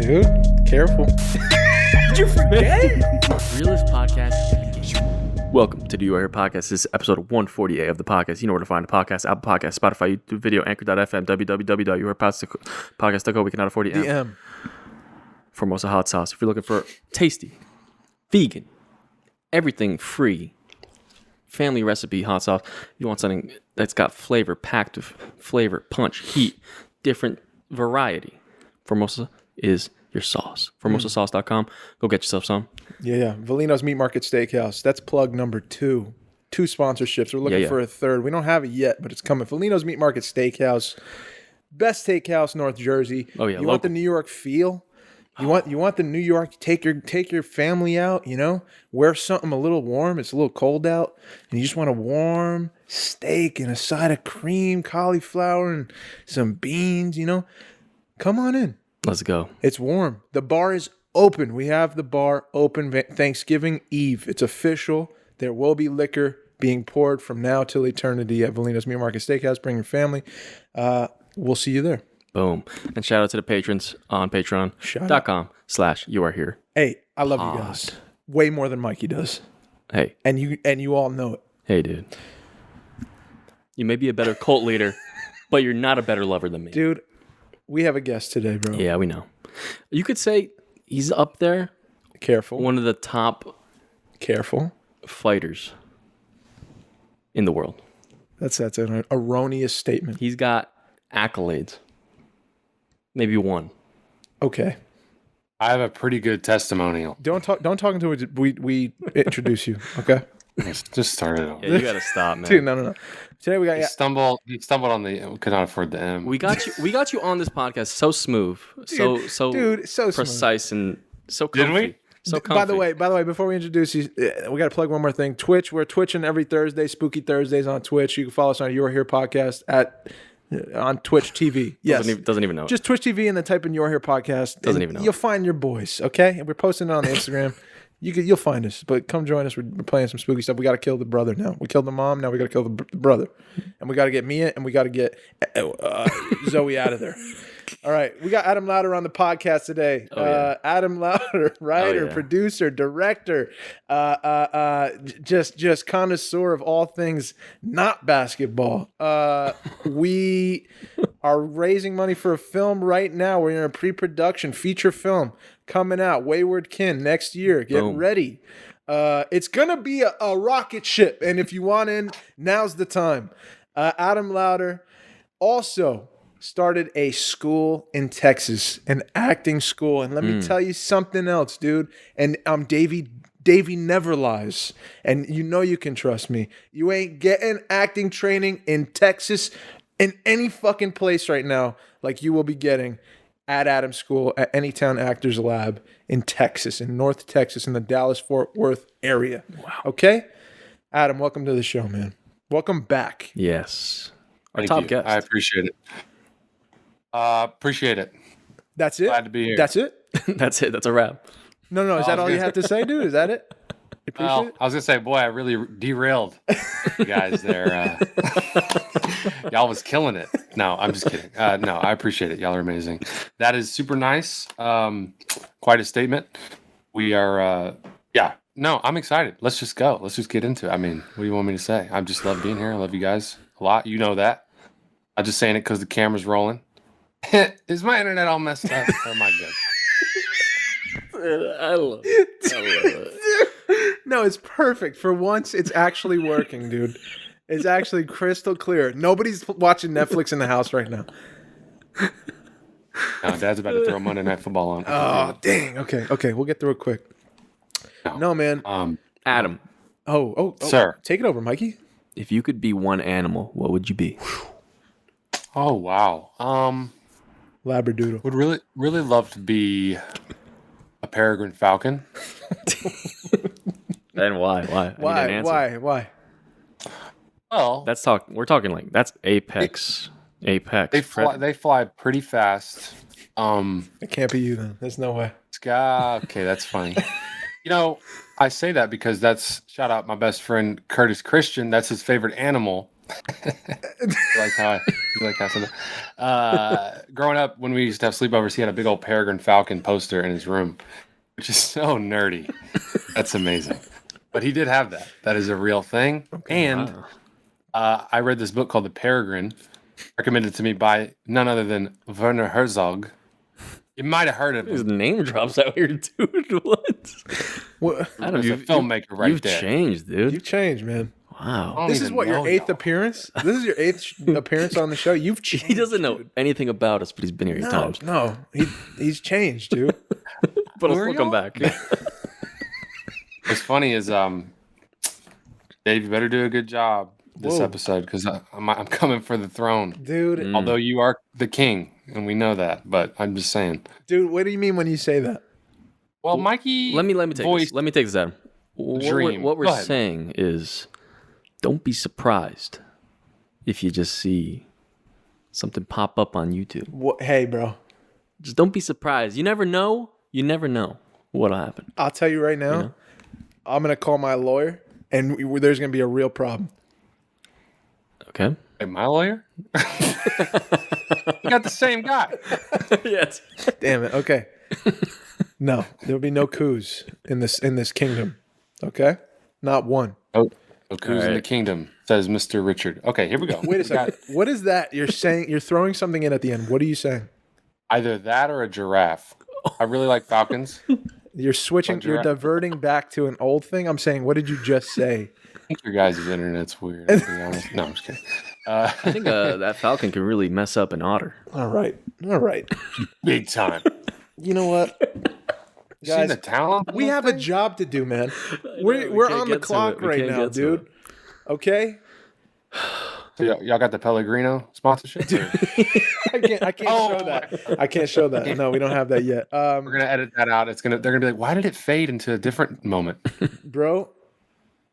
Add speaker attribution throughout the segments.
Speaker 1: dude. Careful. Did you forget?
Speaker 2: Realist Podcast. Welcome to the You Are Here Podcast. This is episode 148 of the podcast. You know where to find the podcast: Apple Podcasts, Spotify, YouTube Video, Anchor.fm, www.youarepodcast.co. We cannot afford the M. Formosa hot sauce. If you're looking for tasty, vegan, everything free, family recipe hot sauce, you want something that's got flavor, packed with flavor, punch, heat, different variety, Formosa is your sauce. FormosaSauce.com. Go get yourself some.
Speaker 1: Yeah. Valino's Meat Market Steakhouse. That's plug number 2. 2 sponsorships. We're looking for a third. We don't have it yet, but it's coming. Valino's Meat Market Steakhouse. Best steakhouse, North Jersey.
Speaker 2: Oh, yeah.
Speaker 1: You want the New York feel? You want the New York, take your family out, wear something a little warm. It's a little cold out. And you just want a warm steak and a side of cream, cauliflower, and some beans, Come on in.
Speaker 2: Let's go.
Speaker 1: It's warm. The bar is open. We have the bar open Thanksgiving Eve. It's official. There will be liquor being poured from now till eternity at Valino's Meat Market Steakhouse. Bring your family. We'll see you there.
Speaker 2: Boom. And shout out to the patrons on patreon.com/youarehere.
Speaker 1: Hey, I love you guys. Way more than Mikey does.
Speaker 2: Hey.
Speaker 1: And you all know it.
Speaker 2: Hey, dude. You may be a better cult leader, but you're not a better lover than me.
Speaker 1: Dude, we have a guest today, bro.
Speaker 2: Yeah, we know. You could say he's up there.
Speaker 1: Careful.
Speaker 2: One of the top fighters in the world.
Speaker 1: That's an erroneous statement.
Speaker 2: He's got accolades. Maybe one.
Speaker 1: Okay.
Speaker 3: I have a pretty good testimonial.
Speaker 1: Don't talk until we introduce you, okay?
Speaker 3: Just started it.
Speaker 2: Yeah, you gotta stop, man.
Speaker 1: Dude, no. Today we got
Speaker 3: He stumbled on the could not afford the M.
Speaker 2: We got you on this podcast so smooth, so precise and so comfy.
Speaker 3: Did we?
Speaker 2: So comfy.
Speaker 1: By the way, before we introduce you, we got to plug one more thing. Twitch, we're twitching every Thursday, Spooky Thursdays on Twitch. You can follow us on You're Here Podcast on Twitch TV. Yes.
Speaker 2: Doesn't even know.
Speaker 1: Just Twitch TV and then type in You're Here Podcast.
Speaker 2: Doesn't even know.
Speaker 1: You'll find your boys, okay? And we're posting it on Instagram. You'll find us, but come join us. We're playing some spooky stuff. We got to kill the brother now. We killed the mom. Now we got to kill the brother, and we got to get Mia and we got to get Zoe out of there. All right, we got Adam Lowder on the podcast today. Adam Lowder, writer, producer, director, just connoisseur of all things not basketball. We are raising money for a film right now. We're in a pre-production feature film coming out, Wayward Kin, next year. Get ready. It's gonna be a rocket ship, and if you want in, now's the time. Adam Lowder also started a school in Texas, an acting school. And let me tell you something else, dude. And Davey never lies. And you can trust me. You ain't getting acting training in Texas in any fucking place right now like you will be getting at Adam's school at ANYTOWN Actors Lab in Texas, in North Texas, in the Dallas-Fort Worth area. Wow. Okay? Adam, welcome to the show, man. Welcome back.
Speaker 2: Yes. Our
Speaker 3: Thank
Speaker 2: top
Speaker 3: you.
Speaker 2: guest.
Speaker 3: I appreciate it. Appreciate it.
Speaker 1: That's it?
Speaker 3: Glad to be here.
Speaker 1: That's it?
Speaker 2: That's it. That's a wrap.
Speaker 1: No. Is that all you have to say, dude? Is that it?
Speaker 3: Well, I was going to say, boy, I really derailed you guys there. Y'all was killing it. No, I'm just kidding. No, I appreciate it. Y'all are amazing. That is super nice. Quite a statement. We are, No, I'm excited. Let's just go. Let's just get into it. I mean, what do you want me to say? I just love being here. I love you guys a lot. You know that. I'm just saying it because the camera's rolling. Is my internet all messed up? Or am I good?
Speaker 2: I love it.
Speaker 1: No, it's perfect. For once, it's actually working, dude. It's actually crystal clear. Nobody's watching Netflix in the house right now.
Speaker 3: No, Dad's about to throw Monday Night Football on.
Speaker 1: Oh, dang. Okay. We'll get through it quick. No, man.
Speaker 2: Adam.
Speaker 1: Oh,
Speaker 3: sir.
Speaker 1: Take it over, Mikey.
Speaker 2: If you could be one animal, what would you be?
Speaker 3: Oh, wow.
Speaker 1: Labradoodle.
Speaker 3: Would really love to be a peregrine falcon.
Speaker 2: And why?
Speaker 1: Why?
Speaker 3: Well,
Speaker 2: We're talking like that's apex.
Speaker 3: they fly pretty fast.
Speaker 1: It can't be you then. There's no way.
Speaker 3: Okay, that's funny. I say that because that's shout out my best friend Curtis Christian. That's his favorite animal. Like how I Like growing up, when we used to have sleepovers, he had a big old Peregrine Falcon poster in his room, which is so nerdy. That's amazing. But he did have that. That is a real thing. Okay, and I read this book called The Peregrine, recommended to me by none other than Werner Herzog. You might have heard of him.
Speaker 2: His name drops out here, dude. What?
Speaker 3: I don't know. He's a filmmaker right
Speaker 2: you've
Speaker 3: there.
Speaker 2: You've changed, dude.
Speaker 1: You've changed, man.
Speaker 2: Wow.
Speaker 1: This is what, your eighth appearance? This is your eighth appearance on the show? You've changed.
Speaker 2: He doesn't know anything about us, but he's been here 8 times.
Speaker 1: No, he's changed, dude.
Speaker 2: But let's welcome back.
Speaker 3: What's funny is, Dave, you better do a good job this episode, because I'm coming for the throne.
Speaker 1: Dude.
Speaker 3: Although you are the king, and we know that, but I'm just saying.
Speaker 1: Dude, what do you mean when you say that?
Speaker 3: Well, Mikey,
Speaker 2: let me take this. Let me take this, Adam. What we're saying is, don't be surprised if you just see something pop up on YouTube.
Speaker 1: Hey, bro.
Speaker 2: Just don't be surprised. You never know. You never know what'll happen.
Speaker 1: I'll tell you right now, you know? I'm going to call my lawyer, and there's going to be a real problem.
Speaker 2: Okay.
Speaker 3: Hey, my lawyer? You got the same guy.
Speaker 2: Yes.
Speaker 1: Damn it. Okay. No, there'll be no coups in this kingdom. Okay? Not one.
Speaker 3: Oh. Who's in the kingdom, says Mr. Richard. Okay, here we go.
Speaker 1: Wait a second. What is that? You're saying, you're throwing something in at the end. What are you saying?
Speaker 3: Either that or a giraffe. I really like falcons.
Speaker 1: You're switching, you're diverting back to an old thing. I'm saying, what did you just say?
Speaker 3: I think your guys' internet's weird, to be honest. No, I'm just kidding.
Speaker 2: I think that falcon can really mess up an otter.
Speaker 1: All right.
Speaker 3: Big time.
Speaker 1: You know what?
Speaker 3: Guys, the talent?
Speaker 1: We have a job to do, man. We're on the clock right now, dude. Okay?
Speaker 3: So y'all got the Pellegrino sponsorship?
Speaker 1: I can't show that. I can't show that. No, we don't have that yet.
Speaker 3: We're gonna edit that out. They're gonna be like, why did it fade into a different moment?
Speaker 1: Bro,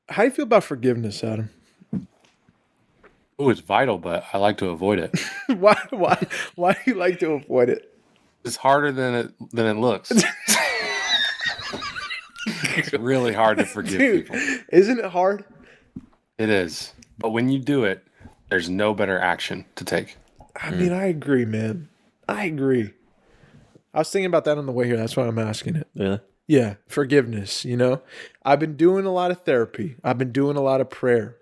Speaker 1: how do you feel about forgiveness, Adam?
Speaker 3: Oh, it's vital, but I like to avoid it.
Speaker 1: Why do you like to avoid it?
Speaker 3: It's harder than it looks. It's really hard to forgive people.
Speaker 1: Isn't it hard?
Speaker 3: It is. But when you do it, there's no better action to take.
Speaker 1: I mean, I agree, man. I agree. I was thinking about that on the way here. That's why I'm asking it.
Speaker 2: Yeah.
Speaker 1: Yeah, forgiveness, you know? I've been doing a lot of therapy. I've been doing a lot of prayer.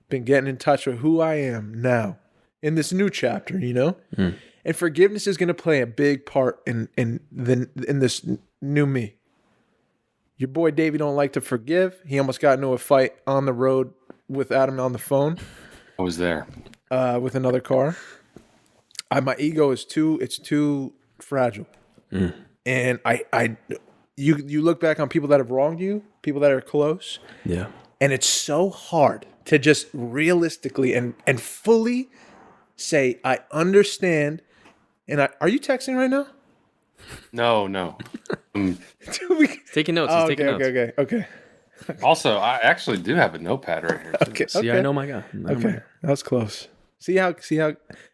Speaker 1: Been getting in touch with who I am now in this new chapter, you know? And forgiveness is going to play a big part in this new me. Your boy Davey don't like to forgive. He almost got into a fight on the road with Adam on the phone.
Speaker 3: I was there.
Speaker 1: With another car. My ego is too fragile. And you look back on people that have wronged you, people that are close.
Speaker 2: Yeah.
Speaker 1: And it's so hard to just realistically and fully say, I understand. And are you texting right now?
Speaker 3: No.
Speaker 2: Taking notes.
Speaker 1: Oh,
Speaker 2: taking notes.
Speaker 1: Okay.
Speaker 3: Also, I actually do have a notepad right here.
Speaker 1: Okay.
Speaker 2: See, I know my guy.
Speaker 1: Okay, that was close. See how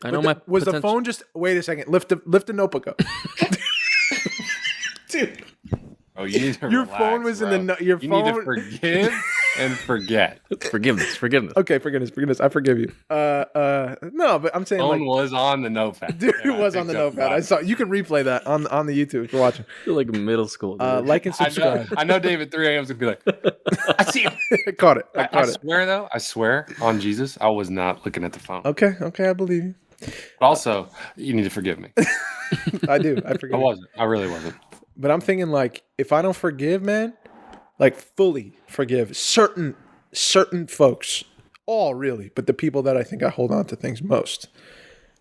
Speaker 2: I know my
Speaker 1: was the phone just? Wait a second. Lift the notebook up, dude.
Speaker 3: Oh, you need to
Speaker 1: your
Speaker 3: relax,
Speaker 1: phone was
Speaker 3: bro.
Speaker 1: in the your
Speaker 3: you
Speaker 1: phone.
Speaker 3: need to forgive and forget.
Speaker 2: Forgiveness.
Speaker 1: Okay, forgiveness. I forgive you. No, but I'm saying
Speaker 3: Phone was on the notepad.
Speaker 1: Dude, it was on the notepad. I saw. You can replay that on the YouTube if you're watching.
Speaker 2: You're like middle school. Dude.
Speaker 1: Like and subscribe.
Speaker 3: I know Dave at 3 a.m. is gonna be like, I see him.
Speaker 1: I caught it.
Speaker 3: I swear though, I swear on Jesus, I was not looking at the phone.
Speaker 1: Okay, I believe you.
Speaker 3: But also, you need to forgive me.
Speaker 1: I do. I forgive.
Speaker 3: I wasn't. I really wasn't.
Speaker 1: But I'm thinking like, if I don't forgive, man, like fully forgive certain folks, all really, but the people that I think I hold on to things most.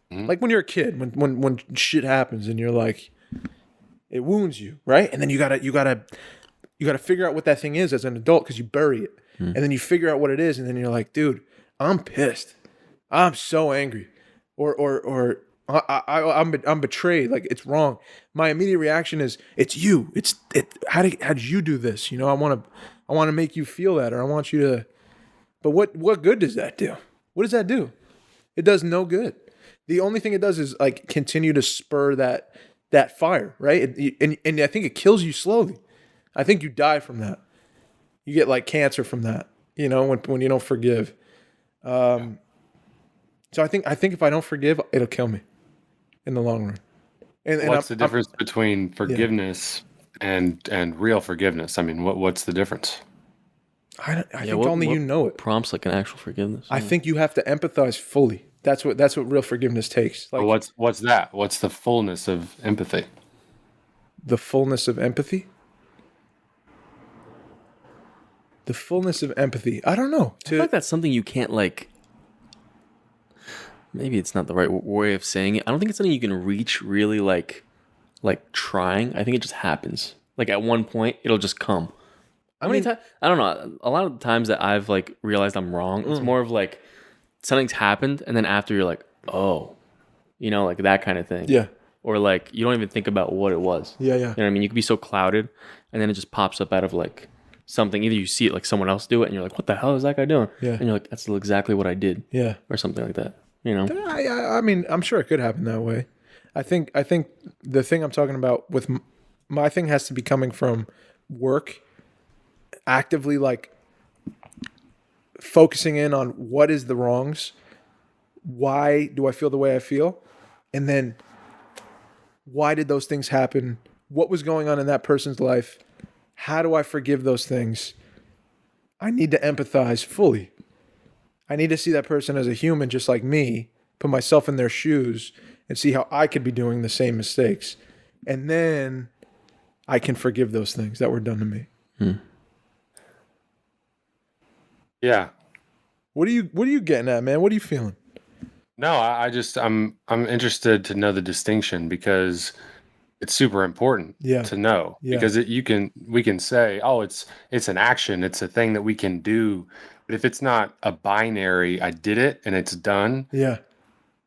Speaker 1: Like when you're a kid, when shit happens and you're like, it wounds you, right? And then you gotta figure out what that thing is as an adult because you bury it, and then you figure out what it is, and then you're like, dude, I'm pissed, I'm so angry, or I'm betrayed, like it's wrong. My immediate reaction is, it's you. How did you do this? You know, I want to make you feel that, or I want you to. But what good does that do? What does that do? It does no good. The only thing it does is like continue to spur that fire, right? And I think it kills you slowly. I think you die from that. You get like cancer from that, you know, when you don't forgive. So I think if I don't forgive, it'll kill me in the long run. And
Speaker 3: What's the difference between forgiveness and real forgiveness? I mean, what's the difference?
Speaker 1: I think only you know it.
Speaker 2: Prompts like an actual forgiveness.
Speaker 1: I think you have to empathize fully. That's what real forgiveness takes. Like,
Speaker 3: what's that? What's the fullness of empathy?
Speaker 1: The fullness of empathy? The fullness of empathy. I don't know.
Speaker 2: I feel like that's something you can't like. Maybe it's not the right way of saying it. I don't think it's something you can reach really like trying. I think it just happens. Like at one point, it'll just come. How many times? I don't know. A lot of the times that I've like realized I'm wrong, it's more of like something's happened, and then after you're like, oh, like that kind of thing.
Speaker 1: Yeah.
Speaker 2: Or like you don't even think about what it was.
Speaker 1: Yeah.
Speaker 2: You know what I mean? You could be so clouded, and then it just pops up out of like something. Either you see it like someone else do it, and you're like, what the hell is that guy doing?
Speaker 1: Yeah.
Speaker 2: And you're like, that's exactly what I did.
Speaker 1: Yeah.
Speaker 2: Or something like that. You know?
Speaker 1: I mean, I'm sure it could happen that way. I think the thing I'm talking about with my thing has to be coming from work, actively like focusing in on what is the wrongs, why do I feel the way I feel, and then why did those things happen, what was going on in that person's life, how do I forgive those things. I need to empathize fully. I need to see that person as a human just like me, put myself in their shoes and see how I could be doing the same mistakes. And then I can forgive those things that were done to me.
Speaker 3: Yeah.
Speaker 1: What are you getting at, man? What are you feeling?
Speaker 3: No, I'm interested to know the distinction because it's super important to know because we can say, oh, it's an action, it's a thing that we can do. But if it's not a binary, I did it and it's done.
Speaker 1: Yeah.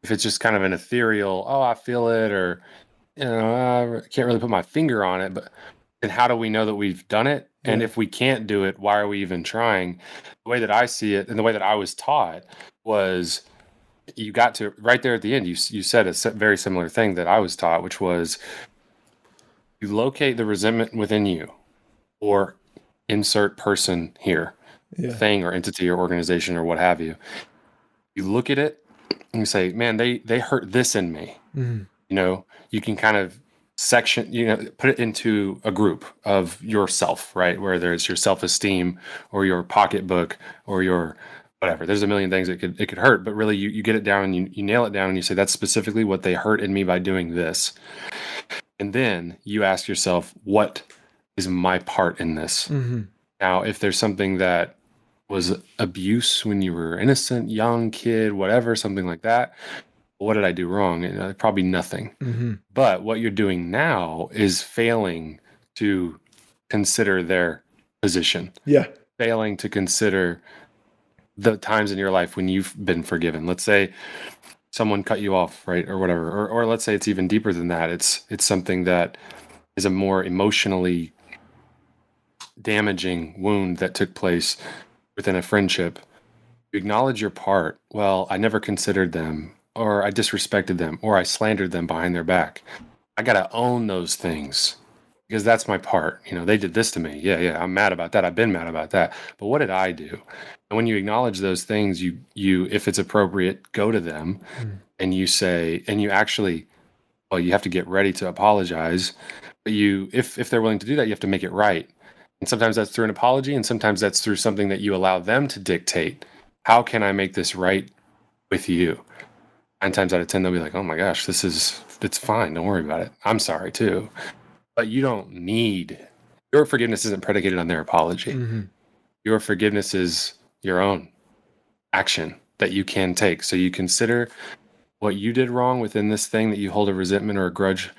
Speaker 3: If it's just kind of an ethereal, oh, I feel it, or I can't really put my finger on it, but then how do we know that we've done it? And if we can't do it, why are we even trying? The way that I see it and the way that I was taught was you got to right there at the end. You said a very similar thing that I was taught, which was you locate the resentment within you, or insert person here, thing or entity or organization or what have you. You look at it and you say, man, they hurt this in me. Mm-hmm. You can kind of section, put it into a group of yourself, right? Whether it's your self-esteem or your pocketbook or your whatever. There's a million things it could hurt, but really you get it down and you nail it down and you say, that's specifically what they hurt in me by doing this. And then you ask yourself, what is my part in this? Mm-hmm. Now, if there's something that was abuse when you were innocent, young kid, whatever, something like that, what did I do wrong? Probably nothing. Mm-hmm. But what you're doing now is failing to consider their position. Yeah. Failing to consider the times in your life when you've been forgiven. Let's say someone cut you off, right? Or whatever. Or let's say it's even deeper than that. It's something that is a more emotionally damaging wound that took place within a friendship. You acknowledge your part. Well, I never considered them, or I disrespected them, or I slandered them behind their back. I got to own those things because that's my part. They did this to me. Yeah, I'm mad about that. I've been mad about that. But what did I do? And when you acknowledge those things, you if it's appropriate, go to them and you say, and you actually, well, you have to get ready to apologize. But if they're willing to do that, you have to make it right. And sometimes that's through an apology, and sometimes that's through something that you allow them to dictate. How can I make this right with you? 9 times out of 10, they'll be like, oh my gosh, it's fine. Don't worry about it. I'm sorry too. But you don't need, your forgiveness isn't predicated on their apology. Mm-hmm. Your forgiveness is your own action that you can take. So you consider what you did wrong within this thing that you hold a resentment or a grudge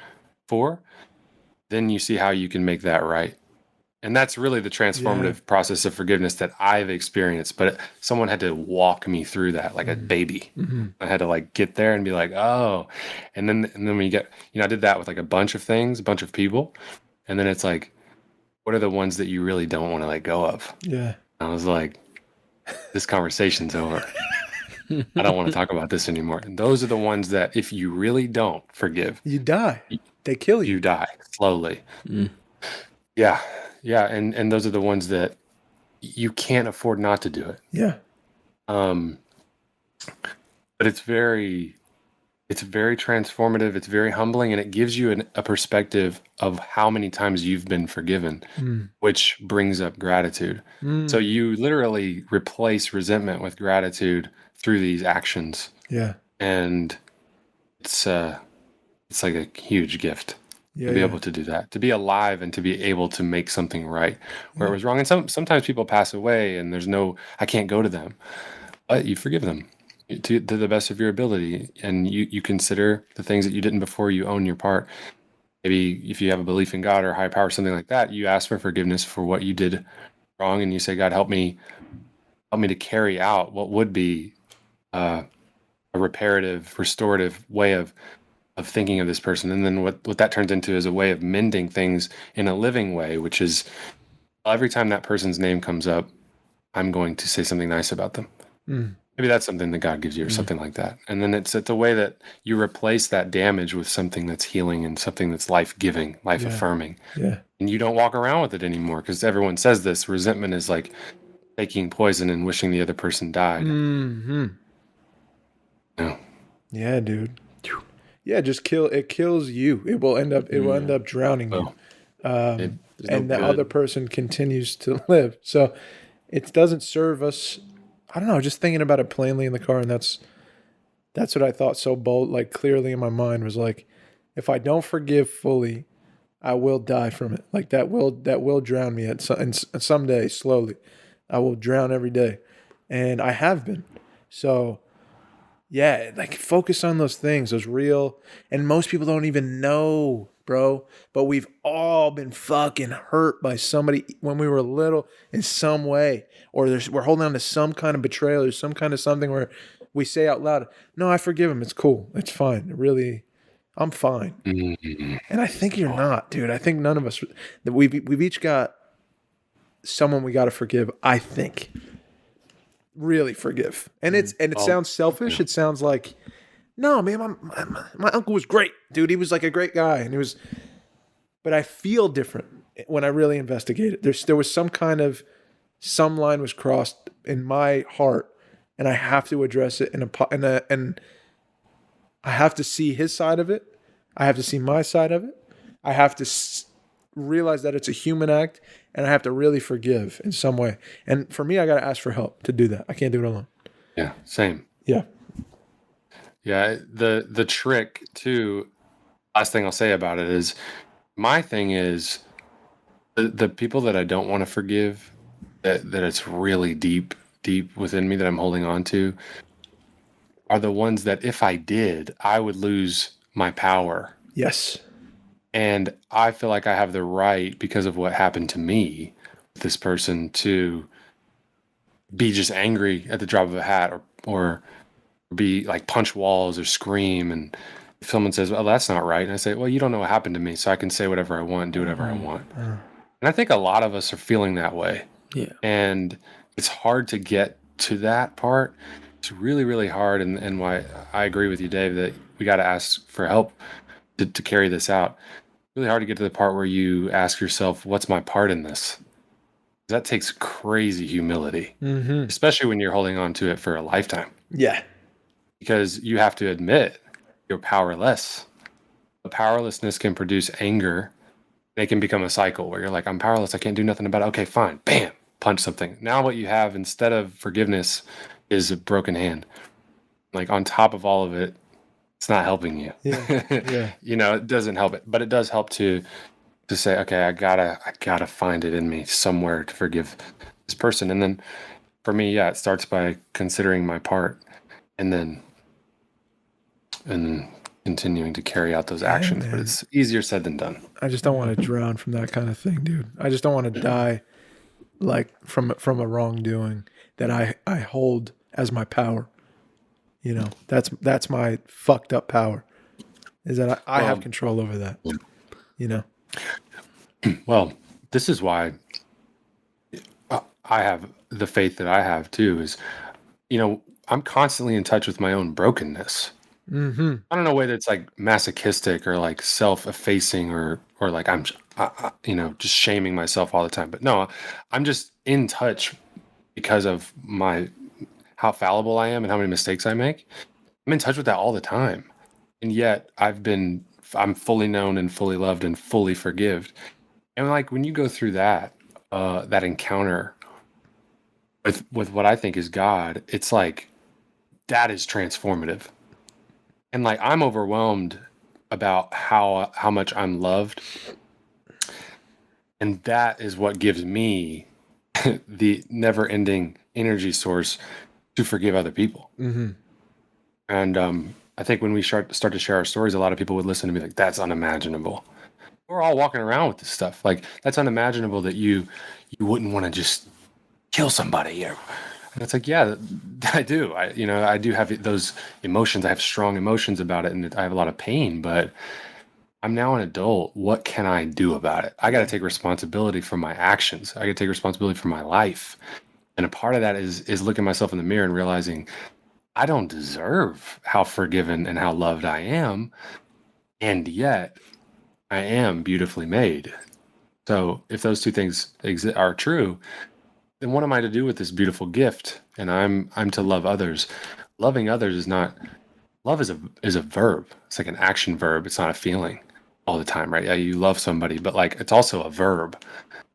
Speaker 3: for. Then you see how you can make that right. And that's really the transformative process of forgiveness that I've experienced. But someone had to walk me through that like a baby. Mm-hmm. I had to like get there and be like, oh. And then when you get, I did that with like a bunch of things, a bunch of people. And then it's like, what are the ones that you really don't want to let go of? Yeah. And I was like, this conversation's over. I don't want to talk about this anymore. And those are the ones that if you really don't forgive,
Speaker 1: you die. They kill you.
Speaker 3: You die slowly. Mm. Yeah. Yeah, and those are the ones that you can't afford not to do it. Yeah. but it's very transformative. It's very humbling, and it gives you a perspective of how many times you've been forgiven, which brings up gratitude. So you literally replace resentment with gratitude through these actions.
Speaker 1: Yeah.
Speaker 3: And it's like a huge gift to be able to do that, to be alive and to be able to make something right where it was wrong. And sometimes people pass away and I can't go to them, but you forgive them to the best of your ability. And you consider the things that you didn't before. You own your part. Maybe if you have a belief in God or higher power, something like that, you ask for forgiveness for what you did wrong. And you say, God, help me to carry out what would be a reparative, restorative way of thinking of this person. And then what that turns into is a way of mending things in a living way, which is every time that person's name comes up, I'm going to say something nice about them. Maybe that's something that God gives you or something like that. And then it's a way that you replace that damage with something that's healing and something that's life-giving, life-affirming.
Speaker 1: Yeah.
Speaker 3: And you don't walk around with it anymore, because everyone says this. Resentment is like taking poison and wishing the other person died. No.
Speaker 1: Yeah, dude. Yeah, it kills you. It will end up drowning you. And the other person continues to live. So it doesn't serve us. I don't know, just thinking about it plainly in the car, and that's what I thought so bold, like clearly in my mind, was like, if I don't forgive fully, I will die from it. Like that will drown me and someday, slowly. I will drown every day. And I have been. So yeah, like focus on those things, those real, and most people don't even know, bro. But we've all been fucking hurt by somebody when we were little in some way, or we're holding on to some kind of betrayal or some kind of something where we say out loud, "No, I forgive him. It's cool. It's fine. Really, I'm fine." And I think you're not, dude. I think none of us that we've each got someone we got to forgive. I think. Really forgive, and it sounds selfish. It sounds like, no, man, my uncle was great, dude. He was like a great guy, and but I feel different when I really investigate it. There was some line was crossed in my heart, and I have to address it and I have to see his side of it. I have to see my side of it. I have to realize that it's a human act, and I have to really forgive in some way. And for me, I got to ask for help to do that. I can't do it alone.
Speaker 3: Yeah, same.
Speaker 1: Yeah.
Speaker 3: Yeah, the trick too, last thing I'll say about it is, my thing is the people that I don't want to forgive, that it's really deep within me that I'm holding on to, are the ones that if I did, I would lose my power.
Speaker 1: Yes.
Speaker 3: And I feel like I have the right, because of what happened to me with this person, to be just angry at the drop of a hat, or be like punch walls or scream. And if someone says, well, that's not right, and I say, well, you don't know what happened to me, so I can say whatever I want, do whatever I want. And I think a lot of us are feeling that way.
Speaker 2: Yeah.
Speaker 3: And it's hard to get to that part. It's really, really hard. And why I agree with you, Dave, that we got to ask for help to carry this out. Really hard to get to the part where you ask yourself, what's my part in this? That takes crazy humility, especially when you're holding on to it for a lifetime.
Speaker 1: Yeah.
Speaker 3: Because you have to admit you're powerless. But powerlessness can produce anger. It can become a cycle where you're like, I'm powerless. I can't do nothing about it. Okay, fine. Bam. Punch something. Now what you have instead of forgiveness is a broken hand. Like on top of all of it, it's not helping you.
Speaker 1: Yeah.
Speaker 3: It doesn't help it, but it does help to say, okay, I gotta find it in me somewhere to forgive this person. And then for me, it starts by considering my part, and then continuing to carry out those actions. But it's easier said than done.
Speaker 1: I just don't want to drown from that kind of thing, dude. I just don't want to die like from a wrongdoing that I hold as my power. That's my fucked up power, is that I have control over that.
Speaker 3: Well, this is why I have the faith that I have too, is, I'm constantly in touch with my own brokenness. I don't know whether it's like masochistic or like self-effacing or like I'm, just shaming myself all the time. But no, I'm just in touch because of how fallible I am and how many mistakes I make. I'm in touch with that all the time. And yet I'm fully known and fully loved and fully forgived. And like when you go through that, that encounter with what I think is God, it's like that is transformative. And like I'm overwhelmed about how much I'm loved. And that is what gives me the never-ending energy source to forgive other people.
Speaker 1: Mm-hmm.
Speaker 3: And I think when we start to share our stories, a lot of people would listen and be like, that's unimaginable. We're all walking around with this stuff. Like, that's unimaginable that you wouldn't want to just kill somebody. And it's like, yeah, I do. I do have those emotions. I have strong emotions about it, and I have a lot of pain, but I'm now an adult. What can I do about it? I got to take responsibility for my actions. I got to take responsibility for my life. And a part of that is looking myself in the mirror and realizing I don't deserve how forgiven and how loved I am. And yet I am beautifully made. So if those two things are true, then what am I to do with this beautiful gift? And I'm to love others. Loving others is not, love is a verb. It's like an action verb. It's not a feeling all the time, right? Yeah, you love somebody, but like it's also a verb.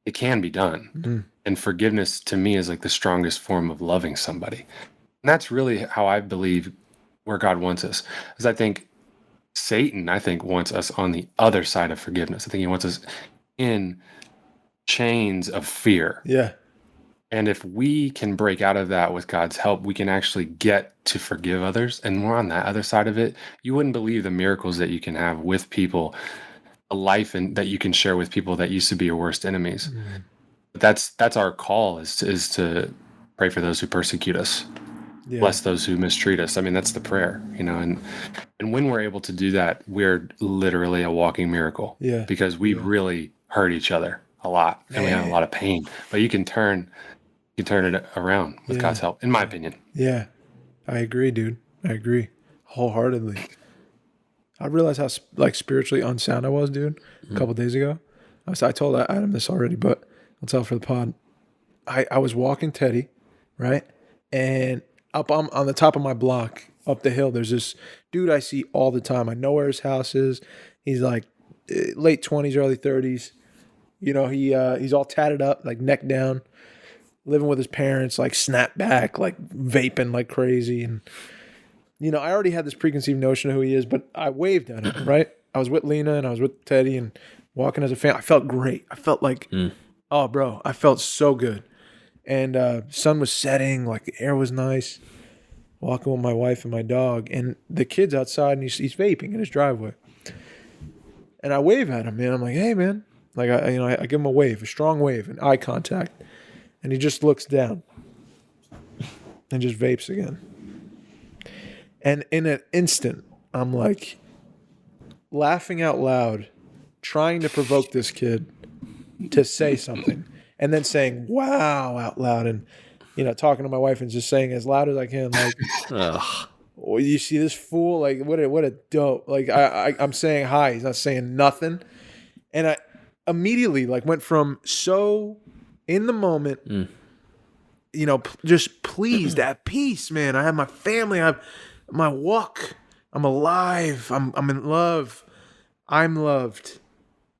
Speaker 3: It can be done. Mm-hmm. And forgiveness to me is like the strongest form of loving somebody. And that's really how I believe where God wants us. Is I think Satan, wants us on the other side of forgiveness. I think he wants us in chains of fear.
Speaker 1: Yeah.
Speaker 3: And if we can break out of that with God's help, we can actually get to forgive others. And we're on that other side of it. You wouldn't believe the miracles that you can have with people, a life that you can share with people that used to be your worst enemies. Mm. But that's our call is to pray for those who persecute us. Yeah. Bless those who mistreat us. I mean, that's the prayer, and when we're able to do that, we're literally a walking miracle.
Speaker 1: Yeah.
Speaker 3: Because we really hurt each other a lot, and we have a lot of pain. But you can turn it around with God's help, in my opinion.
Speaker 1: Yeah, I agree, dude. I agree wholeheartedly. I realized how spiritually unsound I was, dude. A couple days ago, I told Adam this already, but I'll tell for the pod. I was walking Teddy, right, and up on the top of my block, up the hill, there's this dude I see all the time. I know where his house is. He's like late 20s, early 30s. He's all tatted up, like neck down, living with his parents, like snap back, like vaping like crazy. And, I already had this preconceived notion of who he is, but I waved at him, right? I was with Lena and I was with Teddy and walking as a family. I felt great. I felt like, oh, bro, I felt so good. And sun was setting, like the air was nice. Walking with my wife and my dog, and the kid's outside, and he's vaping in his driveway. And I wave at him, man. I'm like, hey, man. Like, I give him a wave, a strong wave, and eye contact. And he just looks down and just vapes again. And in an instant, I'm like laughing out loud, trying to provoke this kid to say something. And then saying, wow, out loud. And, talking to my wife and just saying as loud as I can, like, oh, you see this fool? Like, what a dope. Like, I'm saying hi. He's not saying nothing. And I immediately, like, went from so in the moment, just pleased, at peace, man. I have my family. I have my walk. I'm alive. I'm in love. I'm loved.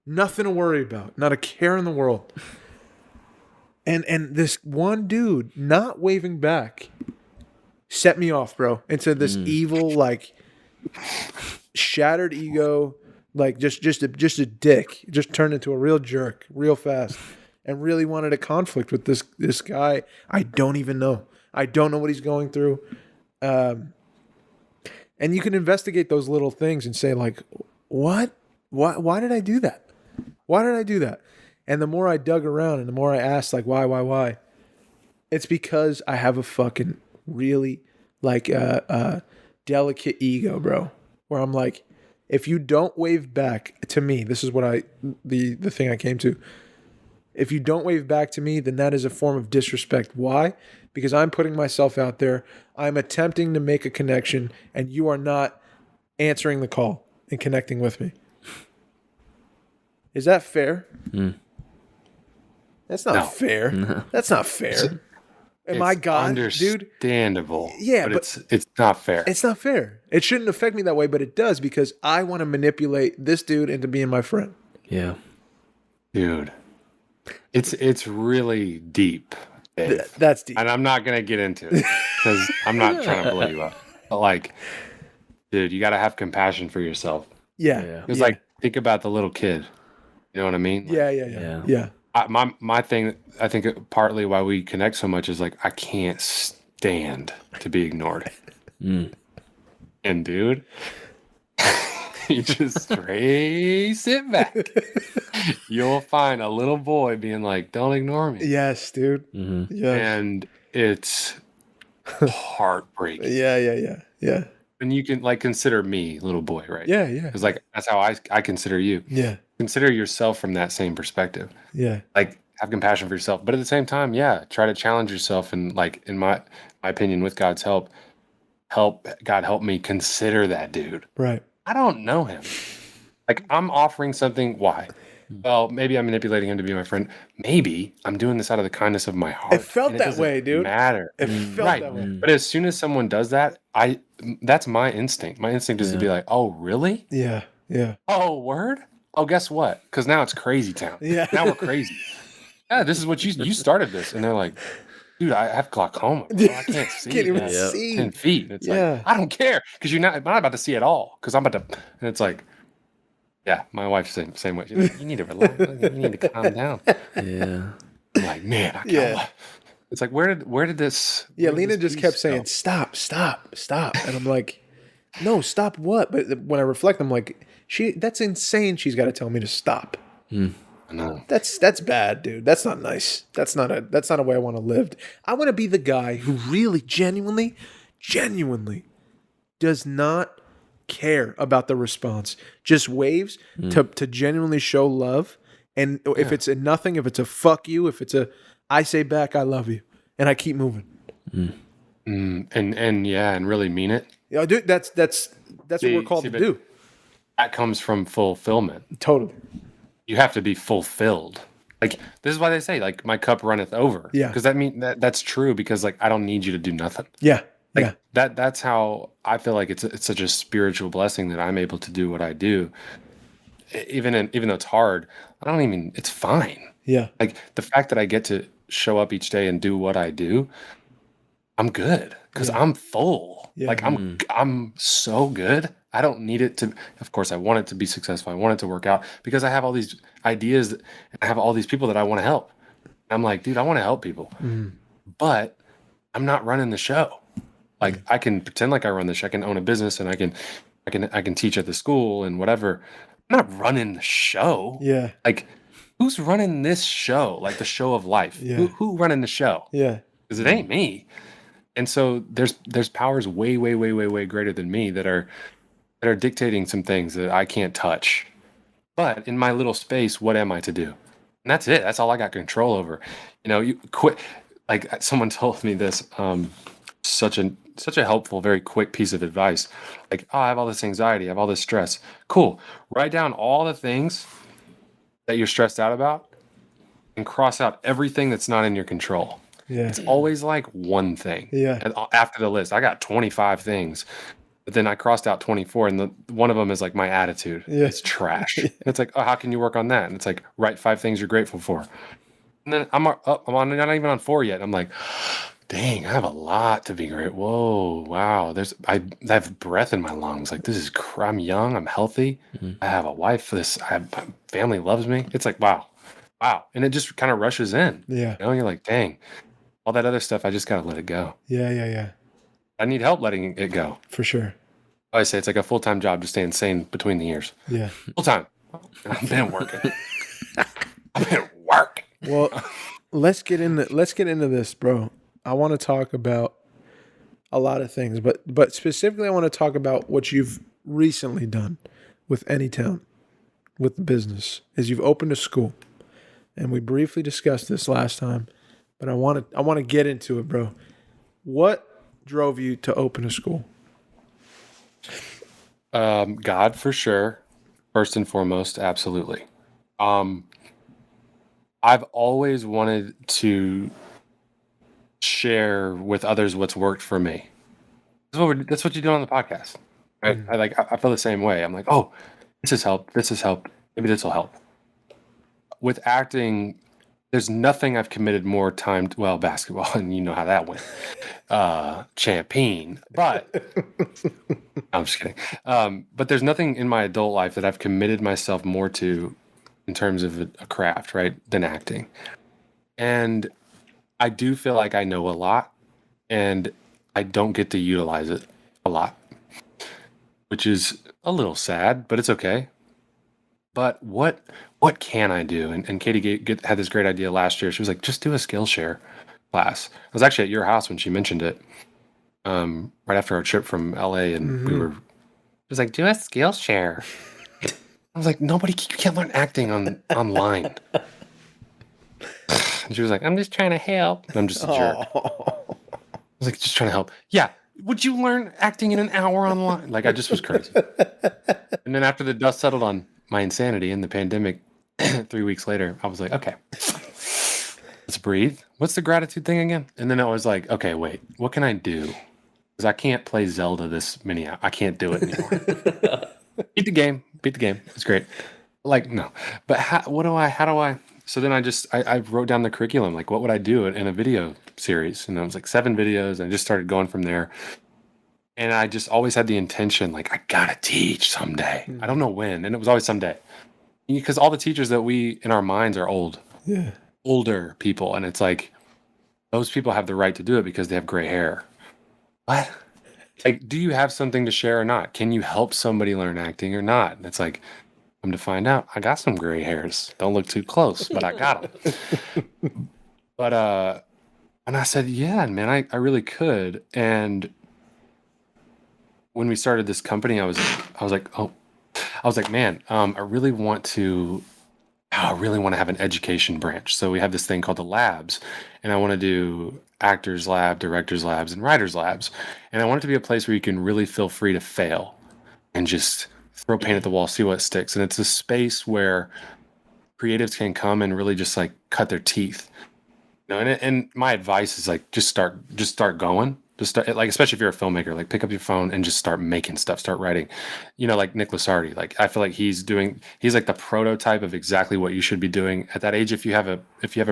Speaker 1: Nothing to worry about. Not a care in the world. And this one dude not waving back set me off, bro, into this evil, like, shattered ego, like just a dick. Just turned into a real jerk real fast, and really wanted a conflict with this guy I don't even know. I don't know what he's going through. And you can investigate those little things and say, like, what? Why did I do that? Why did I do that? And the more I dug around and the more I asked, like, why? It's because I have a fucking really, like, delicate ego, bro. Where I'm like, if you don't wave back to me, this is what the thing I came to. If you don't wave back to me, then that is a form of disrespect. Why? Because I'm putting myself out there. I'm attempting to make a connection, and you are not answering the call and connecting with me. Is that fair? That's not fair. No. That's not fair. Am I God, dude?
Speaker 3: Understandable.
Speaker 1: Yeah,
Speaker 3: but it's not fair.
Speaker 1: It's not fair. It shouldn't affect me that way, but it does because I want to manipulate this dude into being my friend.
Speaker 2: Yeah.
Speaker 3: Dude. It's really deep, Dave.
Speaker 1: That's deep.
Speaker 3: And I'm not gonna get into it because I'm not trying to blow you up. But like, dude, you gotta have compassion for yourself.
Speaker 1: Yeah.
Speaker 3: It's like, think about the little kid. You know what I mean? Like,
Speaker 1: Yeah.
Speaker 3: my thing, I think partly why we connect so much is like, I can't stand to be ignored. And dude, you just sit back. You'll find a little boy being like, don't ignore me.
Speaker 1: Yes, dude. Yes.
Speaker 3: And it's heartbreaking.
Speaker 1: Yeah.
Speaker 3: And you can like consider me little boy, right?
Speaker 1: Yeah.
Speaker 3: Because like that's how I consider you.
Speaker 1: Yeah.
Speaker 3: Consider yourself from that same perspective.
Speaker 1: Yeah.
Speaker 3: Like have compassion for yourself, but at the same time, try to challenge yourself and like in my opinion, with God's help God help me consider that dude.
Speaker 1: Right.
Speaker 3: I don't know him. Like I'm offering something. Why? Well, maybe I'm manipulating him to be my friend. Maybe I'm doing this out of the kindness of my heart.
Speaker 1: It felt that way, dude.
Speaker 3: Matter.
Speaker 1: It felt that way.
Speaker 3: But as soon as someone does that, that's my instinct. My instinct is to be like, oh, really?
Speaker 1: Yeah.
Speaker 3: Oh, word? Oh, guess what? Because now it's crazy town.
Speaker 1: Yeah.
Speaker 3: Now we're crazy. Yeah, this is what you started this. And they're like, dude, I have glaucoma. Bro. I can't see.
Speaker 1: Can't even see.
Speaker 3: 10 feet. And it's like, I don't care. Because I'm not about to see it all. Because I'm about to, and it's like, yeah, my wife's same way. She's like, you need to relax. You need to calm down.
Speaker 2: Yeah.
Speaker 3: I'm like, man, I can't. It's like, where did this?
Speaker 1: Yeah, Lena just kept saying, stop. And I'm like, no, stop what? But when I reflect, I'm like, that's insane. She's got to tell me to stop.
Speaker 3: I know.
Speaker 1: That's bad, dude. That's not nice. That's not a way I want to live. I want to be the guy who really genuinely does not care about the response. Just waves to genuinely show love. And if it's a nothing, if it's a fuck you, if it's a I say back I love you, and I keep moving.
Speaker 3: And really mean it.
Speaker 1: Yeah, dude, that's what we're called to do.
Speaker 3: That comes from fulfillment.
Speaker 1: Totally.
Speaker 3: You have to be fulfilled. Like this is why they say like my cup runneth over.
Speaker 1: Yeah.
Speaker 3: Because that's true because like I don't need you to do nothing.
Speaker 1: Yeah.
Speaker 3: Like that's how I feel like it's such a spiritual blessing that I'm able to do what I do. Even though it's hard, it's fine.
Speaker 1: Yeah.
Speaker 3: Like the fact that I get to show up each day and do what I do, I'm good because I'm full.
Speaker 1: Yeah.
Speaker 3: Like I'm so good. I don't need it to, of course, I want it to be successful. I want it to work out because I have all these ideas and I have all these people that I want to help. I'm like, dude, I want to help people, but I'm not running the show. Like I can pretend like I run the show. I can own a business and I can teach at the school and whatever. I'm not running the show.
Speaker 1: Yeah.
Speaker 3: Like who's running this show? Like the show of life.
Speaker 1: Yeah.
Speaker 3: Who running the show?
Speaker 1: Yeah.
Speaker 3: Because it ain't me. And so there's powers way greater than me that are dictating some things that I can't touch. But in my little space, what am I to do? And that's it. That's all I got control over. You know, you quit. Like someone told me this, such a helpful, very quick piece of advice. Like, oh, I have all this anxiety, I have all this stress. Cool. Write down all the things that you're stressed out about and cross out everything that's not in your control.
Speaker 1: Yeah.
Speaker 3: It's always like one thing.
Speaker 1: Yeah.
Speaker 3: And after the list, I got 25 things, but then I crossed out 24, and one of them is like my attitude.
Speaker 1: Yeah.
Speaker 3: It's trash. And it's like, oh, how can you work on that? And it's like, write 5 things you're grateful for. And then I'm not even on 4 yet. I'm like, dang, I have a lot to be grateful. Whoa, wow. I have breath in my lungs. Like this is, I'm young, I'm healthy. I have a wife. My family loves me. It's like, wow. And it just kind of rushes in.
Speaker 1: Yeah.
Speaker 3: You know, you're like, dang, all that other stuff, I just got to let it go.
Speaker 1: Yeah.
Speaker 3: I need help letting it go.
Speaker 1: For sure.
Speaker 3: I always say it's like a full-time job to stay insane between the ears.
Speaker 1: Yeah.
Speaker 3: Full-time. I've been working. I've been working.
Speaker 1: Well, let's get into this, bro. I want to talk about a lot of things, but specifically I want to talk about what you've recently done with ANYTOWN, with the business, is you've opened a school. And we briefly discussed this last time, but I want to get into it, bro. What drove you to open a school?
Speaker 3: God, for sure. First and foremost, absolutely. I've always wanted to share with others what's worked for me. That's what you do on the podcast, right? I feel the same way. I'm like, oh, this has helped. This has helped. Maybe this will help. With acting, there's nothing I've committed more time to. Well, basketball, and you know how that went. Champagne, but I'm just kidding. But there's nothing in my adult life that I've committed myself more to in terms of a craft, right, than acting. And I do feel like I know a lot, and I don't get to utilize it a lot, which is a little sad, but it's okay. But what can I do? And Katie had this great idea last year. She was like, just do a Skillshare class. I was actually at your house when she mentioned it, right after our trip from LA, and she was like, do a Skillshare. I was like, you can't learn acting online. And she was like, I'm just trying to help. And I'm just a jerk. I was like, just trying to help. Yeah. Would you learn acting in an hour online? Like, I just was crazy. And then after the dust settled on my insanity in the pandemic, 3 weeks later, I was like, okay, let's breathe. What's the gratitude thing again? And then I was like, okay, wait, what can I do? Because I can't play Zelda this many hours. I can't do it anymore. Beat the game. It's great. Like, no. But how do I? So then I wrote down the curriculum. Like, what would I do in a video series? And it was like 7 videos. And I just started going from there. And I just always had the intention, like, I gotta teach someday. I don't know when. And it was always someday. Because all the teachers that we, in our minds, are older people. And it's like, those people have the right to do it because they have gray hair. What? Like, do you have something to share or not? Can you help somebody learn acting or not? And it's like, come to find out, I got some gray hairs. Don't look too close, but I got them. But, and I said, yeah, man, I really could. And when we started this company, I was like, man, I really want to have an education branch. So we have this thing called the labs, and I want to do actors lab, directors labs, and writers labs. And I want it to be a place where you can really feel free to fail and just throw paint at the wall, see what sticks. And it's a space where creatives can come and really just like cut their teeth. And my advice is like, just start going. Just start, like, especially if you're a filmmaker, like pick up your phone and just start making stuff, start writing. Like Nick Lasardi, like I feel like he's like the prototype of exactly what you should be doing at that age. If you have a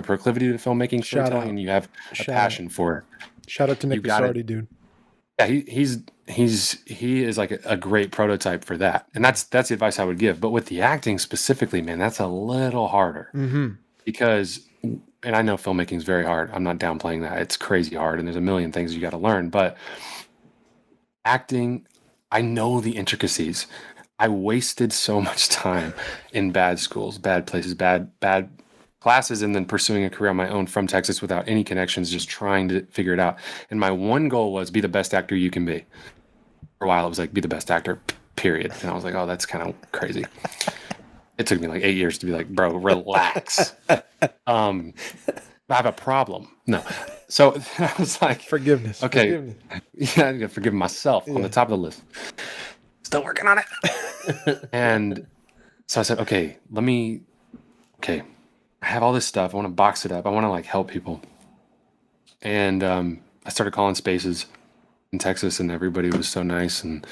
Speaker 3: proclivity to filmmaking, storytelling, and you have a passion for it.
Speaker 1: Shout out to Nick Lasardi, dude.
Speaker 3: Yeah, he is like a great prototype for that. And that's the advice I would give. But with the acting specifically, man, that's a little harder. Because, and I know filmmaking is very hard. I'm not downplaying that. It's crazy hard, and there's a million things you got to learn. But acting, I know the intricacies. I wasted so much time in bad schools, bad places, bad classes, and then pursuing a career on my own from Texas without any connections, just trying to figure it out. And my one goal was be the best actor you can be. For a while, it was like, be the best actor, period. And I was like, oh, that's kind of crazy. It took me like 8 years to be like, bro, relax. I have a problem. No. So I was like,
Speaker 1: forgiveness.
Speaker 3: Okay.
Speaker 1: Forgiveness.
Speaker 3: Yeah, I gotta forgive myself on the top of the list. Still working on it. And so I said, okay, I have all this stuff. I want to box it up. I want to like help people. And I started calling spaces in Texas, and everybody was so nice. And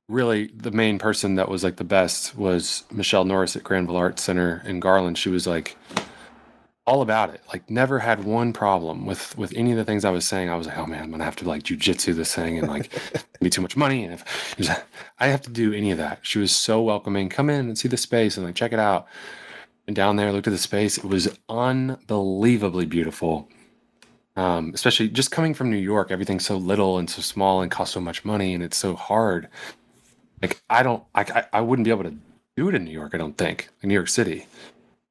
Speaker 3: really, the main person that was like the best was Michelle Norris at Granville Arts Center in Garland. She was like all about it. Like, never had one problem with any of the things I was saying. I was like, oh man, I'm gonna have to like jujitsu this thing, and like it'd be too much money, and if I have to do any of that. She was so welcoming. Come in and see the space and like check it out. And down there, looked at the space. It was unbelievably beautiful. Especially just coming from New York, everything's so little and so small and costs so much money, and it's so hard. Like, I wouldn't be able to do it in New York, I don't think, in New York City,